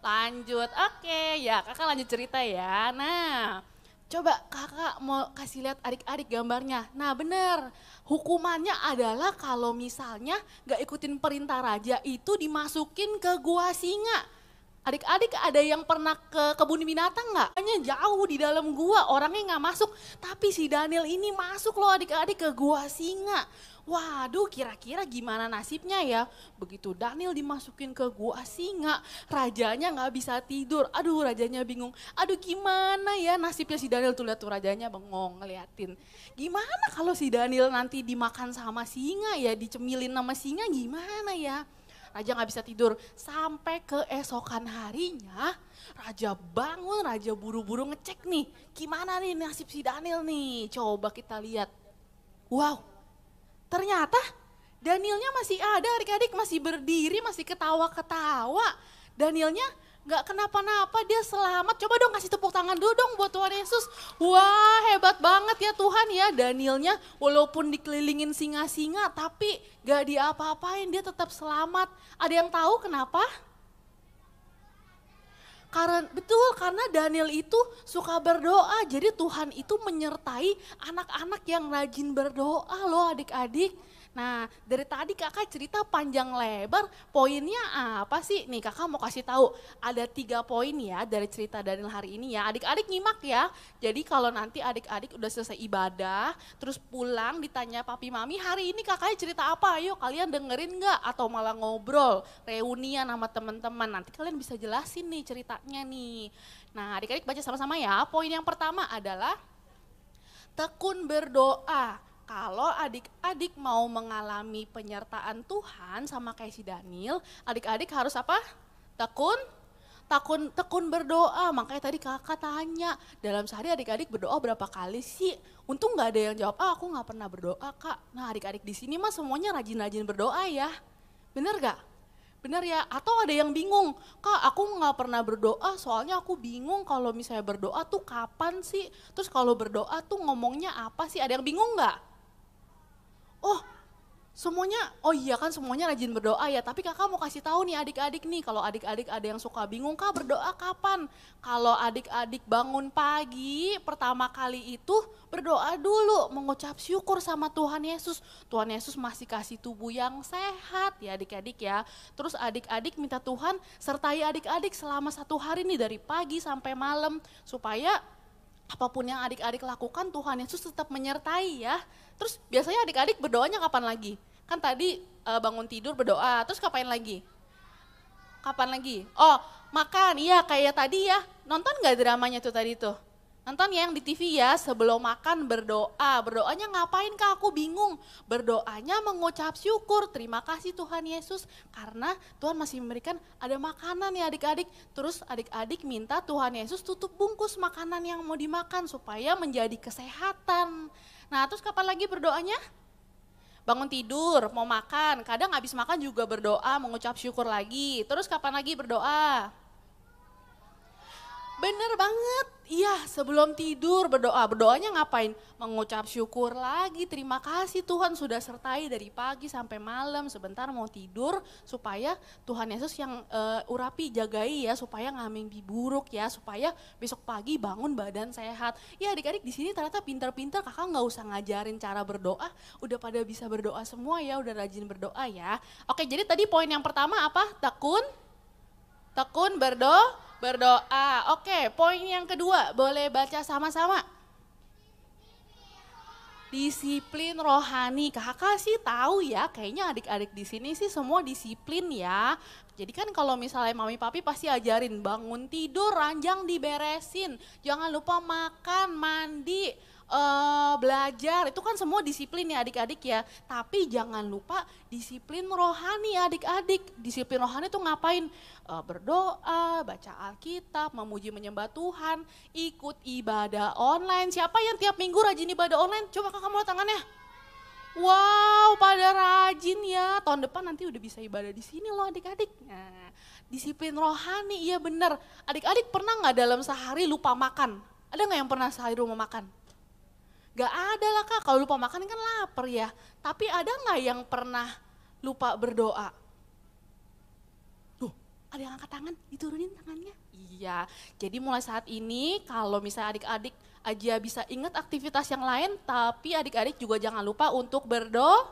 Lanjut, oke ya kakak lanjut cerita ya. Nah Coba kakak mau kasih lihat adik-adik gambarnya. Nah bener, hukumannya adalah kalau misalnya gak ikutin perintah raja itu dimasukin ke gua singa. Adik-adik ada yang pernah ke kebun binatang nggak? Hanya jauh di dalam gua, orangnya nggak masuk. Tapi si Daniel ini masuk loh adik-adik ke gua singa. Waduh, kira-kira gimana nasibnya ya? Begitu Daniel dimasukin ke gua singa, rajanya nggak bisa tidur. Aduh, rajanya bingung. Aduh, gimana ya nasibnya si Daniel tuh, lihat tuh rajanya bengong ngeliatin. Gimana kalau si Daniel nanti dimakan sama singa ya, dicemilin sama singa gimana ya? Raja nggak bisa tidur sampai keesokan harinya. Raja bangun, raja buru-buru ngecek nih, gimana nih nasib si Daniel nih? Coba kita lihat. Wow, ternyata Danielnya masih ada, adik-adik masih berdiri, masih ketawa-ketawa. Danielnya nggak kenapa-napa, dia selamat. Coba dong kasih tepuk tangan dulu dong buat Tuhan Yesus. Wah, hebat banget ya Tuhan ya. Danielnya walaupun dikelilingin singa-singa tapi gak diapa-apain, dia tetap selamat. Ada yang tahu kenapa? Karena Daniel itu suka berdoa. Jadi Tuhan itu menyertai anak-anak yang rajin berdoa loh adik-adik. Nah, dari tadi kakak cerita panjang lebar, poinnya apa sih? Nih kakak mau kasih tahu, ada 3 poin ya dari cerita Daniel hari ini ya. Adik-adik nyimak ya. Jadi kalau nanti adik-adik udah selesai ibadah, terus pulang ditanya papi mami, hari ini kakaknya cerita apa? Ayo kalian dengerin nggak? Atau malah ngobrol, reunian sama teman-teman. Nanti kalian bisa jelasin nih ceritanya nih. Nah, adik-adik baca sama-sama ya. Poin yang pertama adalah tekun berdoa. Kalau adik-adik mau mengalami penyertaan Tuhan sama kayak si Daniel, adik-adik harus apa? Tekun berdoa. Makanya tadi kakak tanya, dalam sehari adik-adik berdoa berapa kali sih? Untung gak ada yang jawab, aku gak pernah berdoa kak. Nah adik-adik di sini mah semuanya rajin-rajin berdoa ya. Bener gak? Bener ya? Atau ada yang bingung, kak aku gak pernah berdoa soalnya aku bingung kalau misalnya berdoa tuh kapan sih? Terus kalau berdoa tuh ngomongnya apa sih? Ada yang bingung gak? Oh iya kan semuanya rajin berdoa ya, tapi kakak mau kasih tahu nih adik-adik nih, kalau adik-adik ada yang suka bingung, kak berdoa kapan? Kalau adik-adik bangun pagi, pertama kali itu berdoa dulu, mengucap syukur sama Tuhan Yesus. Tuhan Yesus masih kasih tubuh yang sehat ya adik-adik ya. Terus adik-adik minta Tuhan sertai adik-adik selama 1 hari nih dari pagi sampai malam, supaya apapun yang adik-adik lakukan Tuhan Yesus tetap menyertai ya. Terus biasanya adik-adik berdoanya kapan lagi? Kan tadi bangun tidur berdoa, terus kapan lagi? Kapan lagi? Oh makan, iya kayak tadi ya. Nonton gak dramanya tuh tadi tuh? Nonton ya yang di TV ya, sebelum makan berdoa. Berdoanya ngapain kak? Aku bingung. Berdoanya mengucap syukur, terima kasih Tuhan Yesus. Karena Tuhan masih memberikan ada makanan ya adik-adik. Terus adik-adik minta Tuhan Yesus tutup bungkus makanan yang mau dimakan supaya menjadi kesehatan. Nah terus kapan lagi berdoanya? Bangun tidur, mau makan, kadang habis makan juga berdoa, mengucap syukur lagi. Terus kapan lagi berdoa? Bener banget, iya sebelum tidur berdoa. Berdoanya ngapain? Mengucap syukur lagi, terima kasih Tuhan sudah sertai dari pagi sampai malam. Sebentar mau tidur supaya Tuhan Yesus yang urapi, jagai ya, supaya nggak mimpi buruk ya, supaya besok pagi bangun badan sehat. Ya adik-adik di sini ternyata pintar-pintar, kakak nggak usah ngajarin cara berdoa, udah pada bisa berdoa semua ya, udah rajin berdoa ya. Oke, jadi tadi poin yang pertama apa? Tekun berdoa. Oke, poin yang kedua boleh baca sama-sama. Disiplin rohani. Kakak sih tahu ya, kayaknya adik-adik di sini sih semua disiplin ya. Jadi kan kalau misalnya mami papi pasti ajarin bangun tidur, ranjang diberesin, jangan lupa makan, mandi, belajar, itu kan semua disiplin ya adik-adik ya. Tapi jangan lupa disiplin rohani ya adik-adik. Disiplin rohani itu ngapain? Berdoa, baca Alkitab, memuji menyembah Tuhan, ikut ibadah online. Siapa yang tiap minggu rajin ibadah online? Coba kakak mau tangannya. Wow, pada rajin ya. Tahun depan nanti udah bisa ibadah di sini loh adik-adik. Nah, disiplin rohani, iya bener. Adik-adik pernah nggak dalam sehari lupa makan? Ada nggak yang pernah sehari lupa makan? Gak ada lah kak, kalau lupa makan kan lapar ya. Tapi ada gak yang pernah lupa berdoa? Tuh, ada yang angkat tangan, diturunin tangannya. Iya, jadi mulai saat ini kalau misalnya adik-adik aja bisa ingat aktivitas yang lain, tapi adik-adik juga jangan lupa untuk berdoa.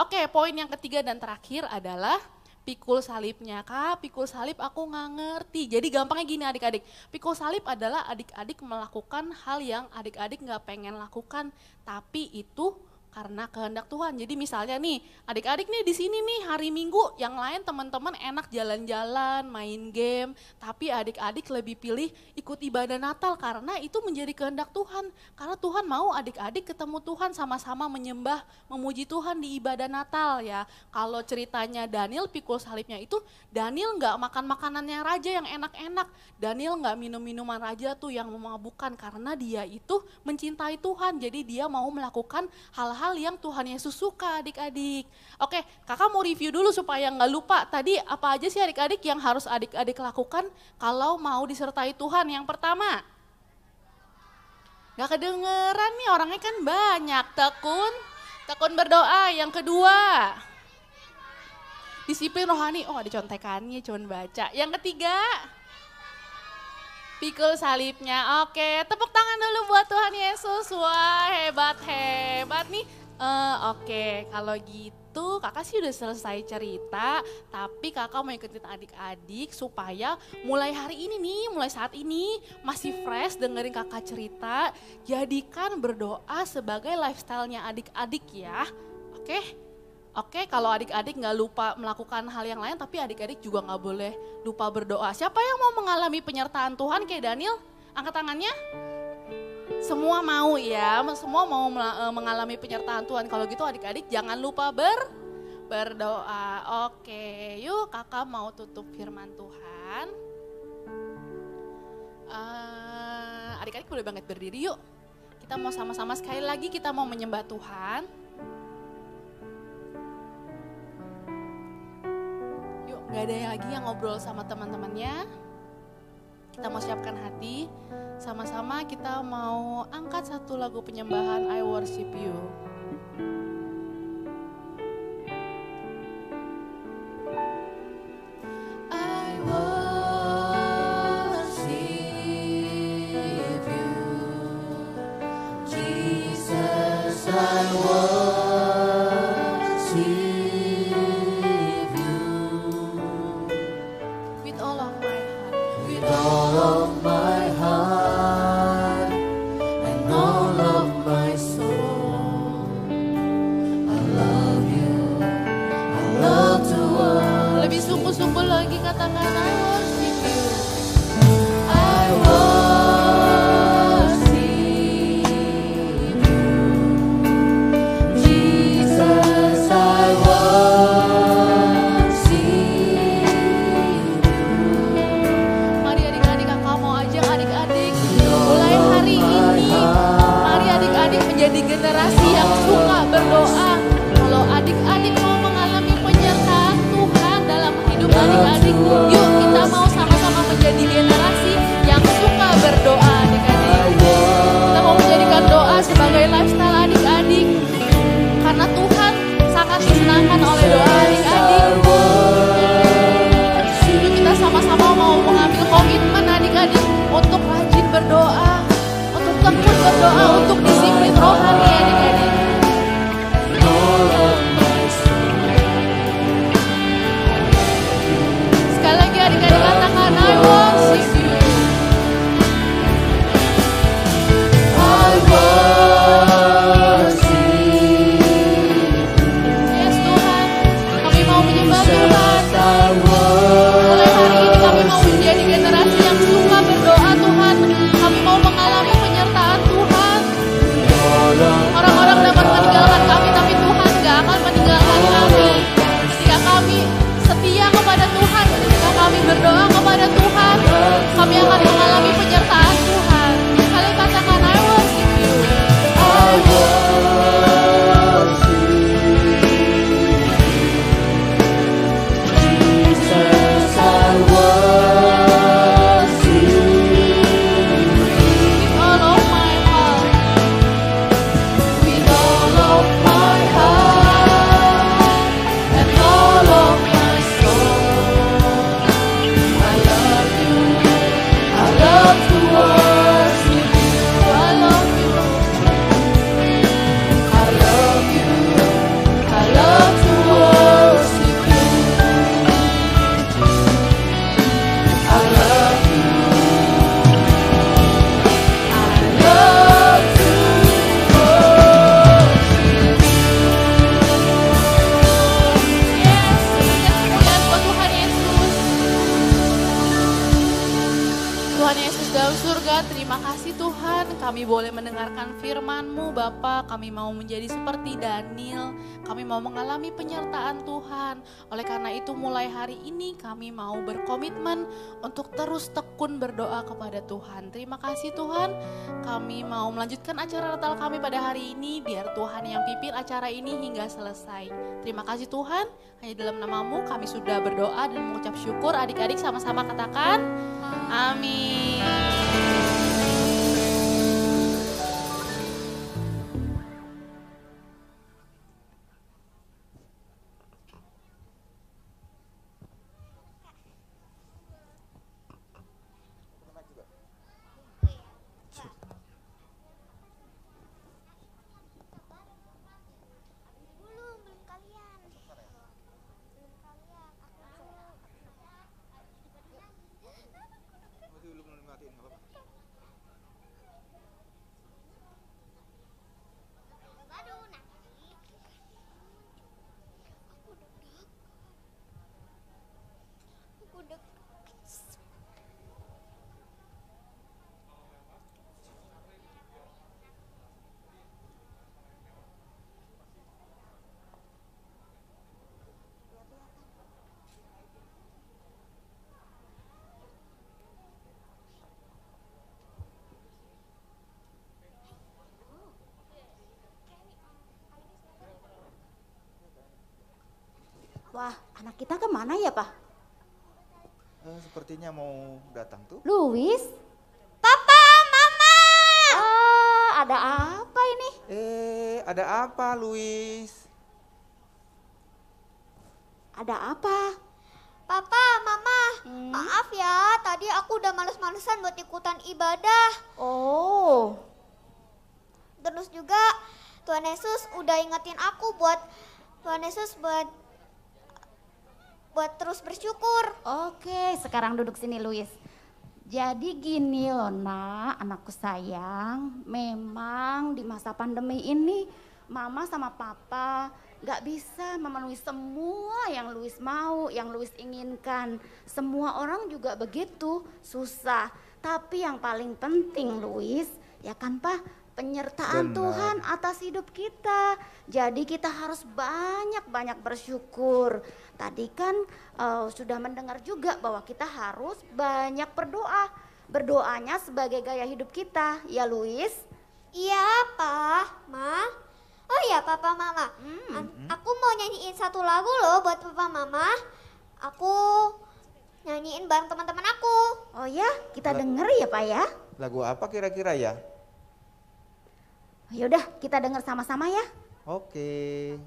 Oke, poin yang ketiga dan terakhir adalah pikul salibnya. Kak, pikul salib aku nggak ngerti. Jadi gampangnya gini adik-adik, pikul salib adalah adik-adik melakukan hal yang adik-adik nggak pengen lakukan, tapi itu karena kehendak Tuhan. Jadi misalnya nih, adik-adik nih di sini nih hari Minggu, yang lain teman-teman enak jalan-jalan, main game, tapi adik-adik lebih pilih ikut ibadah Natal karena itu menjadi kehendak Tuhan. Karena Tuhan mau adik-adik ketemu Tuhan, sama-sama menyembah, memuji Tuhan di ibadah Natal ya. Kalau ceritanya Daniel pikul salibnya itu, Daniel nggak makan makanannya raja yang enak-enak, Daniel nggak minum minuman raja tuh yang memabukkan, karena dia itu mencintai Tuhan. Jadi dia mau melakukan hal-hal yang Tuhan Yesus suka adik-adik. Oke, kakak mau review dulu supaya nggak lupa. Tadi apa aja sih adik-adik yang harus adik-adik lakukan kalau mau disertai Tuhan? Yang pertama, nggak kedengeran nih orangnya kan banyak. Tekun berdoa. Yang kedua, disiplin rohani. Oh ada contekannya, cuman baca. Yang ketiga, pikul salibnya. Oke, tepuk tangan dulu buat Tuhan Yesus. Wah, hebat nih. Oke, kalau gitu kakak sih udah selesai cerita, tapi kakak mau ikutin adik-adik supaya mulai hari ini nih, mulai saat ini masih fresh dengerin kakak cerita, jadikan berdoa sebagai lifestyle-nya adik-adik ya. Oke, kalau adik-adik nggak lupa melakukan hal yang lain, tapi adik-adik juga nggak boleh lupa berdoa. Siapa yang mau mengalami penyertaan Tuhan kayak Daniel? Angkat tangannya. Semua mau ya, semua mau mengalami penyertaan Tuhan. Kalau gitu adik-adik jangan lupa berdoa. Oke, yuk kakak mau tutup firman Tuhan. Adik-adik boleh banget berdiri yuk. Kita mau sama-sama sekali lagi, kita mau menyembah Tuhan. Gak ada yang lagi yang ngobrol sama teman-temannya. Kita mau siapkan hati. Sama-sama kita mau angkat satu lagu penyembahan, I Worship You. I worship you, Jesus, I worship. All of my heart and all of my soul, I love you, I love to worship. Lebih sungguh-sungguh lagi katakan I worship you. I worship you, Jesus, I worship you. Mari adik-adik, kakak mau ajak adik-adik mulai hari ini, mari adik-adik menjadi generasi yang suka berdoa. Kalau adik-adik mau mengalami penyertaan Tuhan dalam hidup adik-adik, yuk kita mau sama-sama menjadi generasi yang suka berdoa adik-adik. Kita mau menjadikan doa sebagai lifestyle adik-adik, karena Tuhan sangat disenangkan oleh doa adik-adik. Yuk kita sama-sama mau mengambil komitmen adik-adik untuk rajin berdoa, untuk tekun berdoa, untuk disiplin rohani adik-adik. Sekali lagi adik-adik katakan I worship you. I worship Yes Tuhan, kami mau menyembah Tuhan. I Mulai hari ini kami mau menjadi generasi yang suka berdoa Tuhan. Kami mau mengalami penyertaan Tuhan. boleh mendengarkan firman-Mu Bapa. Kami mau menjadi seperti Daniel. Kami mau mengalami penyertaan Tuhan. Oleh karena itu mulai hari ini kami mau berkomitmen untuk terus tekun berdoa kepada Tuhan. Terima kasih Tuhan. Kami mau melanjutkan acara Natal kami pada hari ini. Biar Tuhan yang pimpin acara ini hingga selesai. Terima kasih Tuhan. Hanya dalam nama-Mu kami sudah berdoa dan mengucap syukur. Adik-adik sama-sama katakan amin. Wah, anak kita kemana ya, Pak? Sepertinya mau datang tuh. Luis? Papa, Mama! Ada apa ini? Ada apa, Luis? Ada apa? Papa, Mama, maaf ya, tadi aku udah males-malesan buat ikutan ibadah. Oh. Terus juga Tuhan Yesus udah ingetin aku buat terus bersyukur. Oke, sekarang duduk sini Luis. Jadi gini loh nak, anakku sayang, memang di masa pandemi ini mama sama papa gak bisa memenuhi semua yang Luis mau, yang Luis inginkan. Semua orang juga begitu, susah. Tapi yang paling penting Luis, ya kan Pak? Penyertaan Benar. Tuhan atas hidup kita. Jadi kita harus banyak-banyak bersyukur. Tadi kan sudah mendengar juga bahwa kita harus banyak berdoa. Berdoanya sebagai gaya hidup kita, ya Luis? Iya, Pak, Ma. Oh iya, Papa, Mama. Aku mau nyanyiin satu lagu loh buat Papa, Mama. Aku nyanyiin bareng teman-teman aku. Oh ya, kita denger ya Pak ya. Lagu apa kira-kira ya? Yaudah, kita denger sama-sama ya. Oke.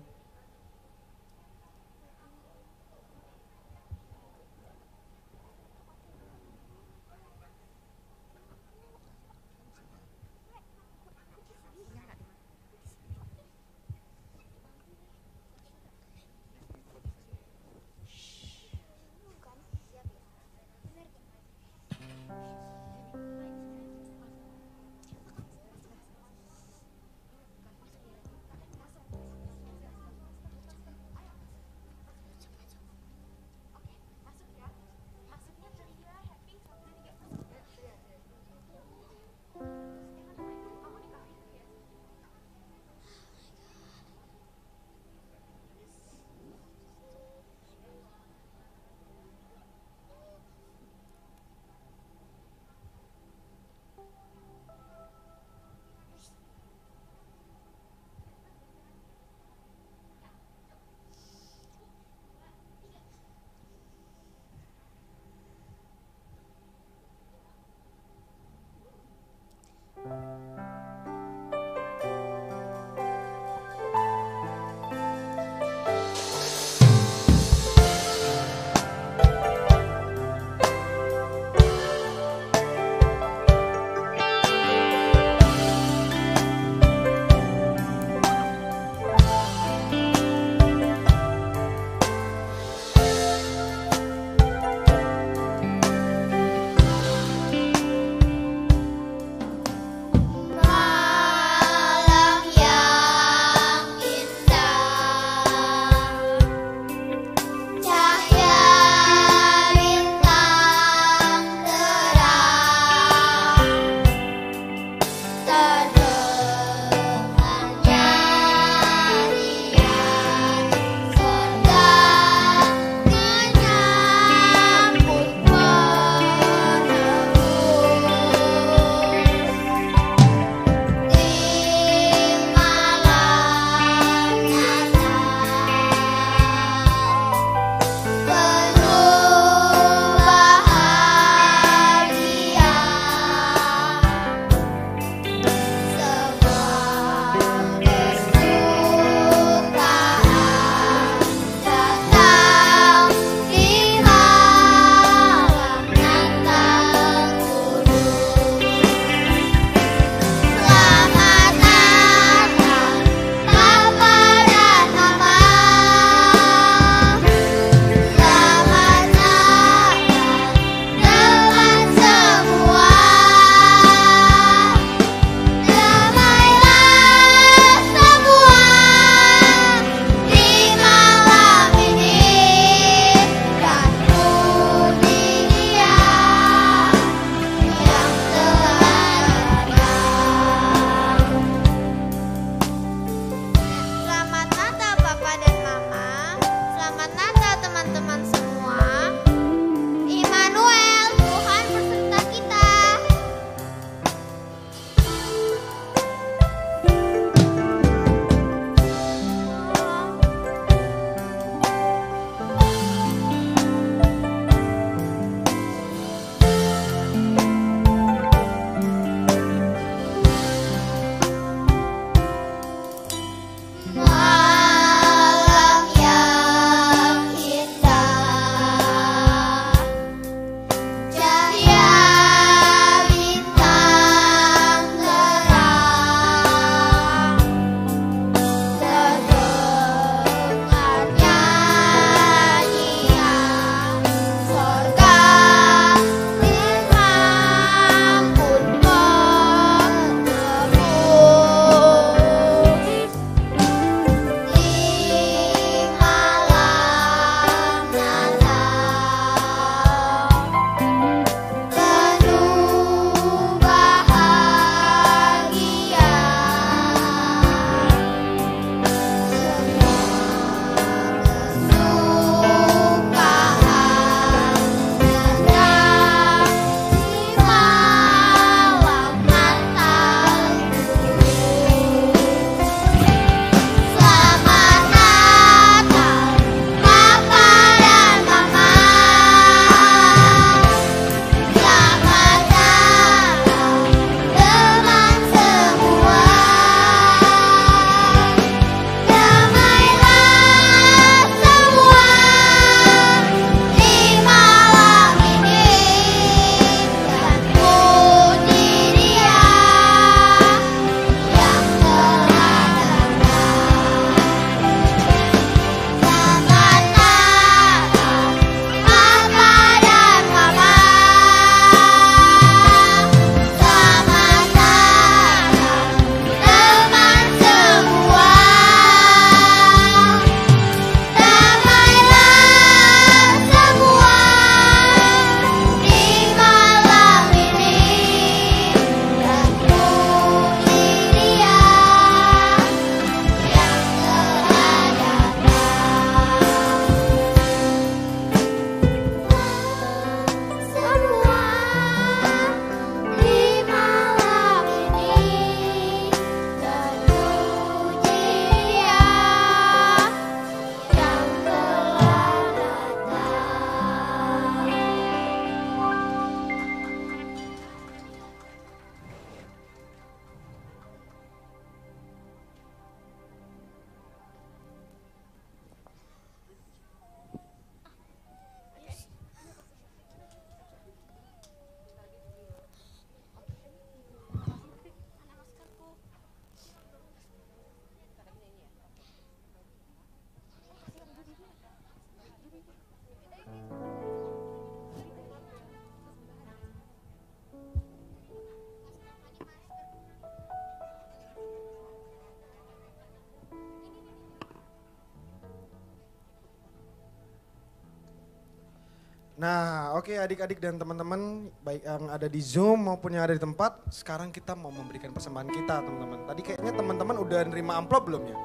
Nah, oke adik-adik dan teman-teman, baik yang ada di Zoom maupun yang ada di tempat, sekarang kita mau memberikan persembahan kita, teman-teman. Tadi kayaknya teman-teman udah nerima amplop belum ya?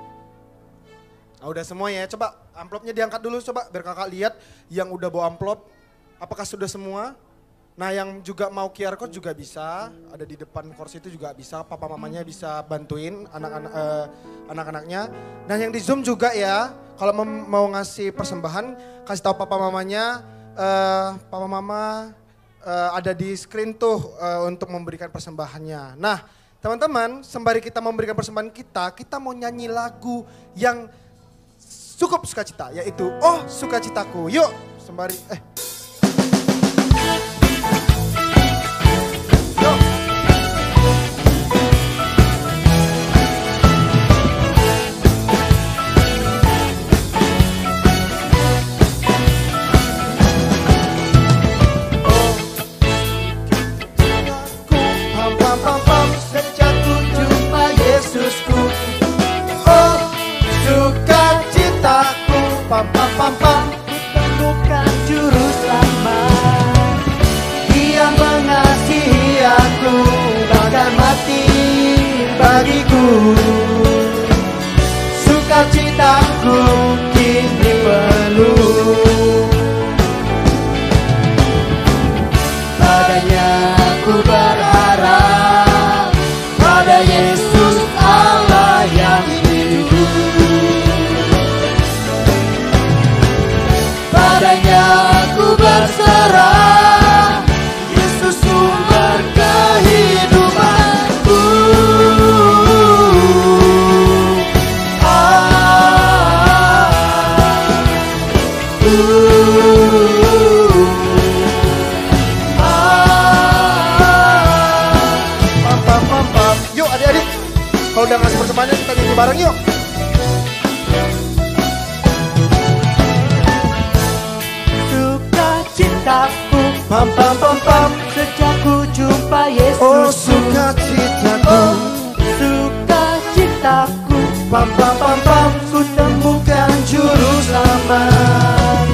Nah, udah semua ya, coba amplopnya diangkat dulu coba biar kakak lihat yang udah bawa amplop. Apakah sudah semua? Nah, yang juga mau QR code juga bisa, ada di depan kursi itu juga bisa, papa mamanya bisa bantuin anak-anaknya. Dan yang di Zoom juga ya, kalau mau ngasih persembahan, kasih tahu papa mamanya, papa mama ada di screen tuh untuk memberikan persembahannya. Nah, teman-teman, sembari kita memberikan persembahan kita mau nyanyi lagu yang cukup sukacita, yaitu Oh Sukacitaku. Yuk, sembari Sejak ku jumpa Yesusku, oh sukacitaku, pam pam pam pam, temukan juru selamat. Dia mengasihi aku, bahkan mati bagiku. Sukacitaku kini penuh. Padanya ku berharap, pada Yesus Allah yang hidup. Padanya ku berserah, Yesus sumber kehidupanku. Yuk adik-adik, kalau udah ngasih persembahannya kita nyanyi bareng yuk. Sukacitaku, pam pam pam pam, sejak ku jumpa Yesus. Oh sukacitaku, sukacitaku, pam pam pam pam, ku temukan juru selamat.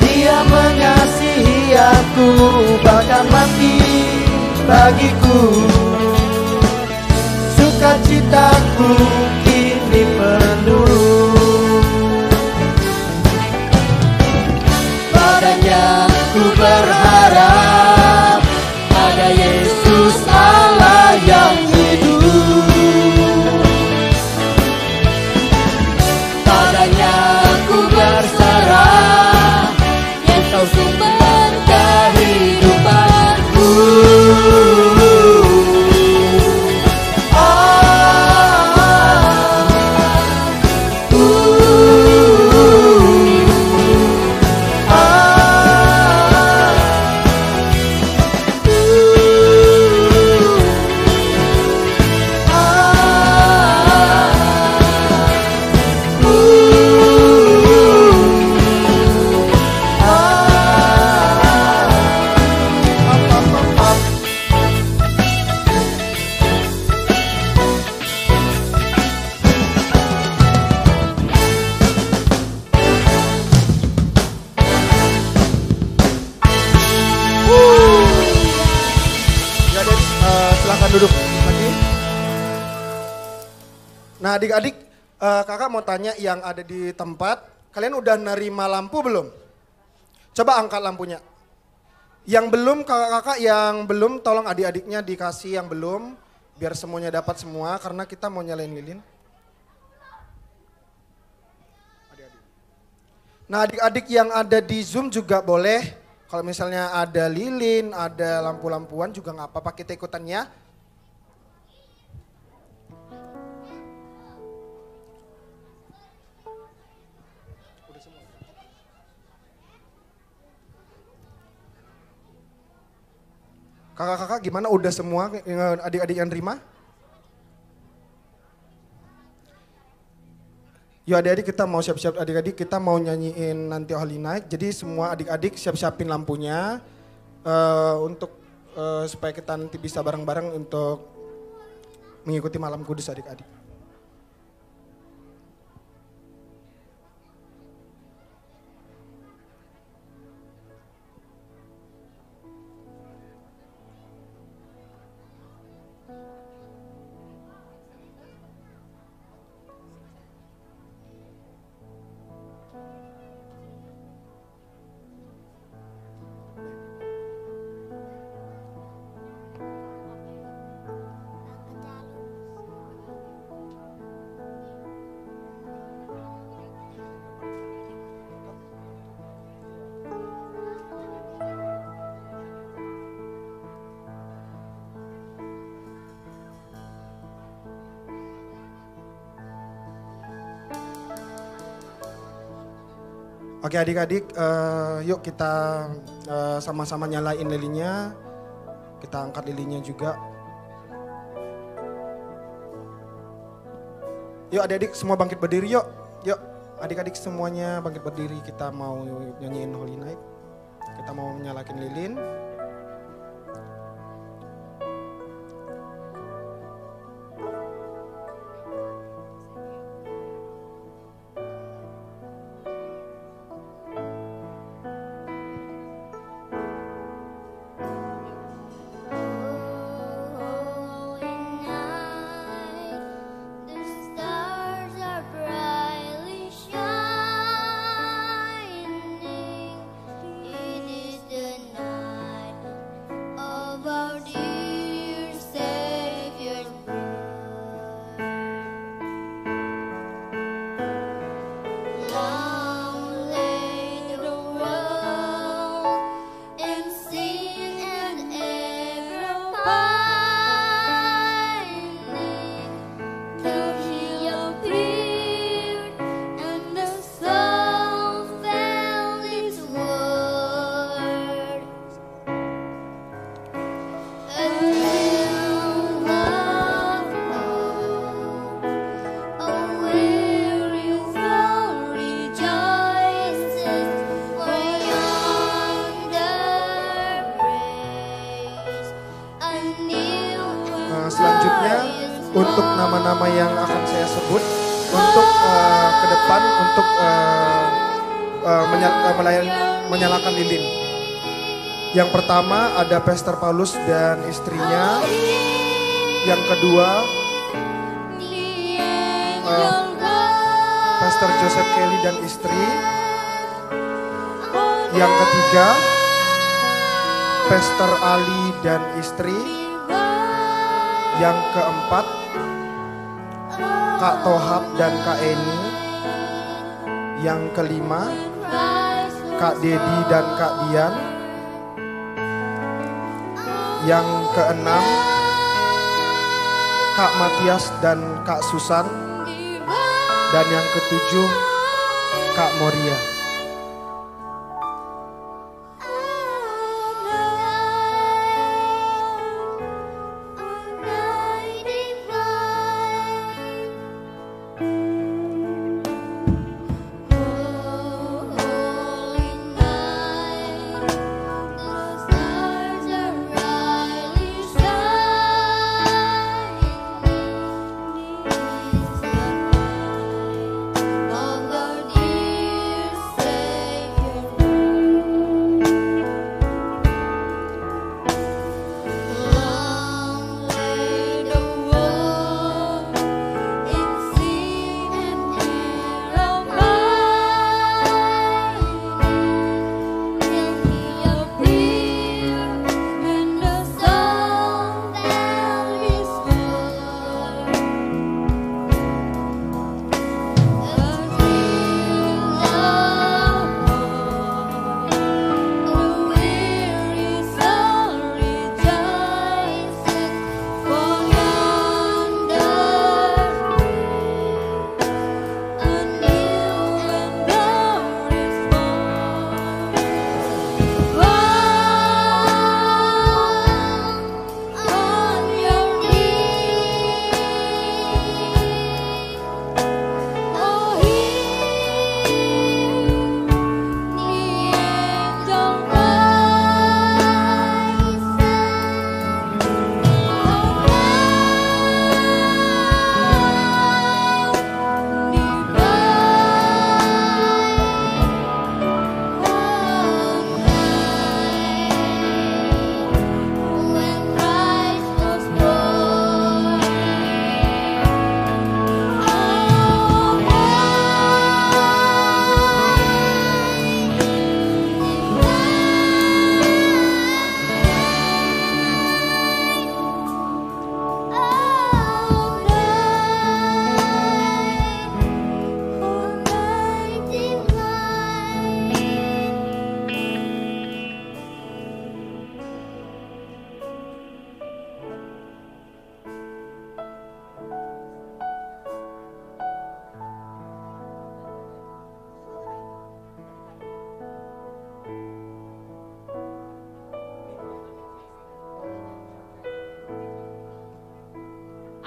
Dia mengasihi aku, bahkan mati bagiku. Sukacitaku kini penuh. Padanya ku berharap, ada Yesus Allah yang hidup. Padanya ku berserah, Yesus sumber kehidupanku. Silahkan duduk lagi. Nah adik-adik, kakak mau tanya yang ada di tempat, kalian udah nerima lampu belum? Coba angkat lampunya. Yang belum, kakak-kakak yang belum, tolong adik-adiknya dikasih yang belum, biar semuanya dapat semua, karena kita mau nyalain lilin. Nah adik-adik yang ada di Zoom juga boleh. Kalau misalnya ada lilin, ada lampu-lampuan juga nggak apa-apa, kita ikutan ya. Kakak-kakak gimana, udah semua adik-adik yang terima? Yuk adik-adik kita mau siap-siap, adik-adik kita mau nyanyiin nanti Holy Night. Jadi semua adik-adik siap-siapin lampunya untuk supaya kita nanti bisa bareng-bareng untuk mengikuti malam kudus adik-adik. Oke adik-adik, yuk kita sama-sama nyalain lilinnya. Kita angkat lilinnya juga. Yuk adik-adik semua bangkit berdiri yuk. Yuk adik-adik semuanya bangkit berdiri. Kita mau nyanyiin Holy Night. Kita mau nyalakin lilin. Selanjutnya untuk nama-nama yang akan saya sebut untuk ke depan untuk menyalakan lilin. Yang pertama ada Pastor Paulus dan istrinya. Yang kedua Pastor Joseph Kelly dan istri. Yang ketiga Pastor Ali dan istri. Yang keempat, Kak Tohab dan Kak Eni. Yang kelima, Kak Dedi dan Kak Dian. Yang keenam, Kak Matias dan Kak Susan. Dan yang ketujuh, Kak Moria.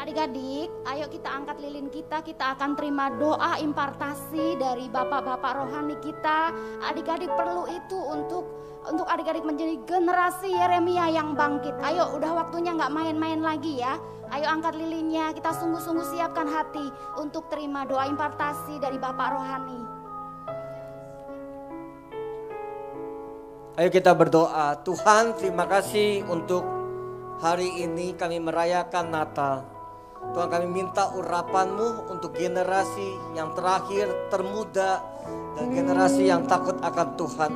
Adik-adik, ayo kita angkat lilin kita akan terima doa impartasi dari bapak-bapak rohani kita. Adik-adik perlu itu untuk adik-adik menjadi generasi Yeremia yang bangkit. Ayo, udah waktunya nggak main-main lagi ya. Ayo angkat lilinnya, kita sungguh-sungguh siapkan hati untuk terima doa impartasi dari bapak rohani. Ayo kita berdoa. Tuhan, terima kasih untuk hari ini kami merayakan Natal. Tuhan, kami minta urapan-Mu untuk generasi yang terakhir, termuda, dan generasi yang takut akan Tuhan.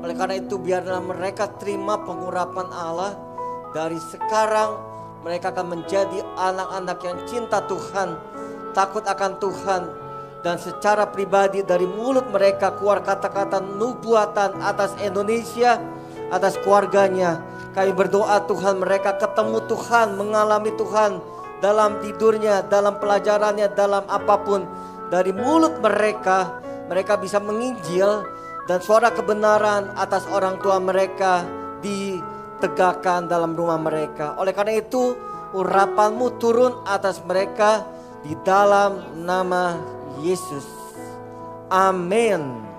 Oleh karena itu biarlah mereka terima pengurapan Allah. Dari sekarang mereka akan menjadi anak-anak yang cinta Tuhan, takut akan Tuhan. Dan secara pribadi dari mulut mereka keluar kata-kata nubuatan atas Indonesia, atas keluarganya. Kami berdoa Tuhan mereka ketemu Tuhan, mengalami Tuhan dalam tidurnya, dalam pelajarannya, dalam apapun. Dari mulut mereka, mereka bisa menginjil dan suara kebenaran atas orang tua mereka ditegakkan dalam rumah mereka. Oleh karena itu, urapan-Mu turun atas mereka di dalam nama Yesus. Amin.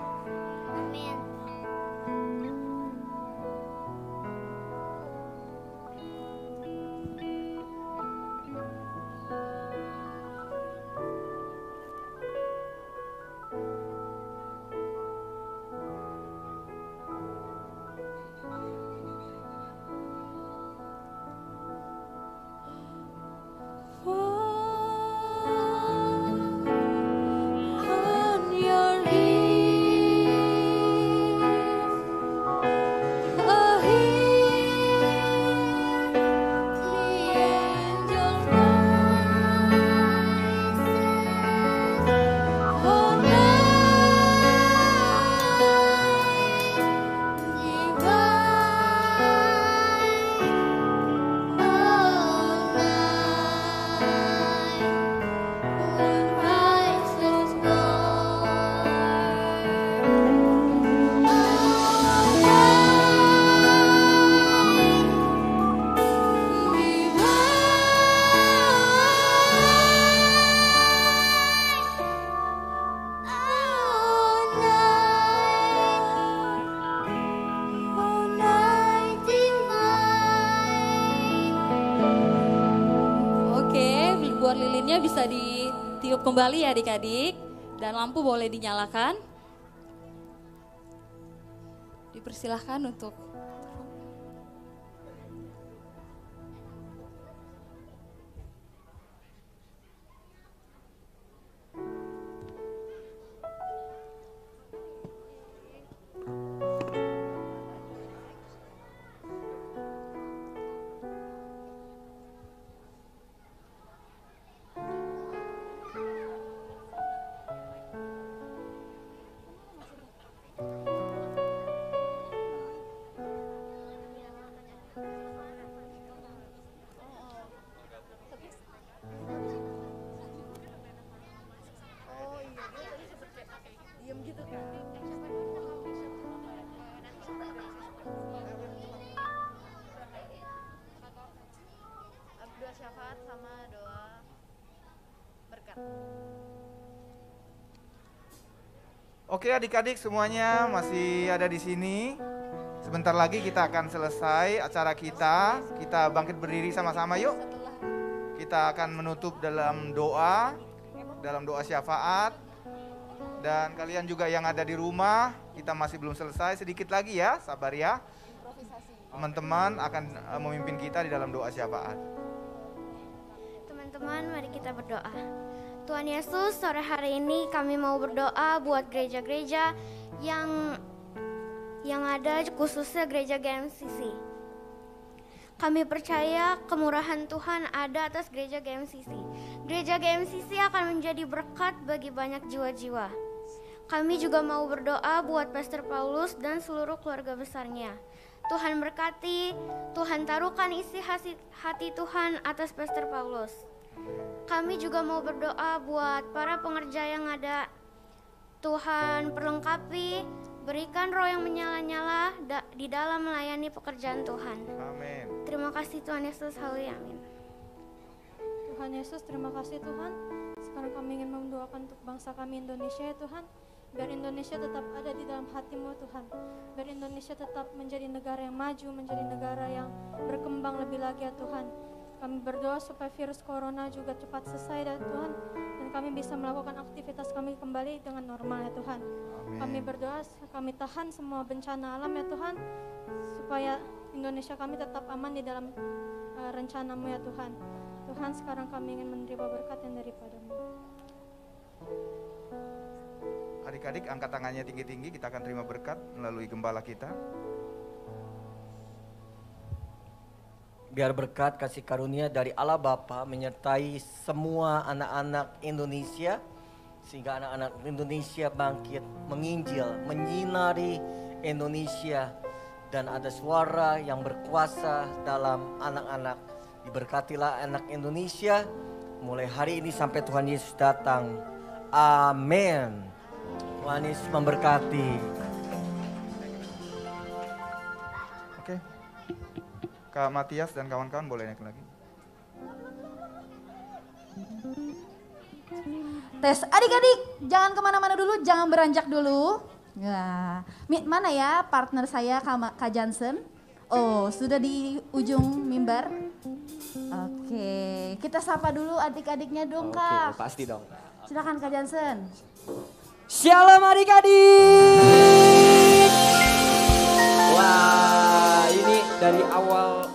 Lilinnya bisa ditiup kembali ya adik-adik, dan lampu boleh dinyalakan. Dipersilahkan untuk syafaat sama doa berkat. Oke adik-adik semuanya masih ada di sini. Sebentar lagi kita akan selesai acara kita. Kita bangkit berdiri sama-sama yuk. Kita akan menutup dalam doa syafaat. Dan kalian juga yang ada di rumah, kita masih belum selesai, sedikit lagi ya, sabar ya. Teman-teman akan memimpin kita di dalam doa syafaat. Teman-teman, mari kita berdoa. Tuhan Yesus, sore hari ini kami mau berdoa buat gereja-gereja yang ada, khususnya gereja GMCC. Kami percaya kemurahan Tuhan ada atas gereja GMCC. Gereja GMCC akan menjadi berkat bagi banyak jiwa-jiwa. Kami juga mau berdoa buat Pastor Paulus dan seluruh keluarga besarnya. Tuhan berkati, Tuhan taruhkan isi hati Tuhan atas Pastor Paulus. Kami juga mau berdoa buat para pengerja yang ada. Tuhan perlengkapi, berikan roh yang menyala-nyala di dalam melayani pekerjaan Tuhan. Amin. Terima kasih Tuhan Yesus, haleluya, amin. Tuhan Yesus, terima kasih Tuhan. Sekarang kami ingin mendoakan untuk bangsa kami Indonesia ya Tuhan. Biar Indonesia tetap ada di dalam hati-Mu Tuhan. Biar Indonesia tetap menjadi negara yang maju, menjadi negara yang berkembang lebih lagi ya Tuhan. Kami berdoa supaya virus corona juga cepat selesai ya Tuhan. Dan kami bisa melakukan aktivitas kami kembali dengan normal ya Tuhan. Amin. Kami berdoa, kami tahan semua bencana alam ya Tuhan. Supaya Indonesia kami tetap aman di dalam rencana-Mu ya Tuhan. Tuhan, sekarang kami ingin menerima berkat yang daripada-Mu. Adik-adik angkat tangannya tinggi-tinggi, kita akan terima berkat melalui gembala kita. Biar berkat kasih karunia dari Allah Bapa menyertai semua anak-anak Indonesia, sehingga anak-anak Indonesia bangkit, menginjil, menyinari Indonesia, dan ada suara yang berkuasa dalam anak-anak. Diberkatilah anak Indonesia mulai hari ini sampai Tuhan Yesus datang. Amin. Tuhan Yesus memberkati. Oke. Kak Matias dan kawan-kawan boleh naik lagi. Tes, adik-adik jangan kemana-mana dulu, jangan beranjak dulu. Nah, mana ya partner saya Kak Johnson? Oh, sudah di ujung mimbar. Oke, kita sapa dulu adik-adiknya dong Kak. Oke, pasti dong. Silakan Kak Johnson. Shalom adik-adik. Wah, ini dari awal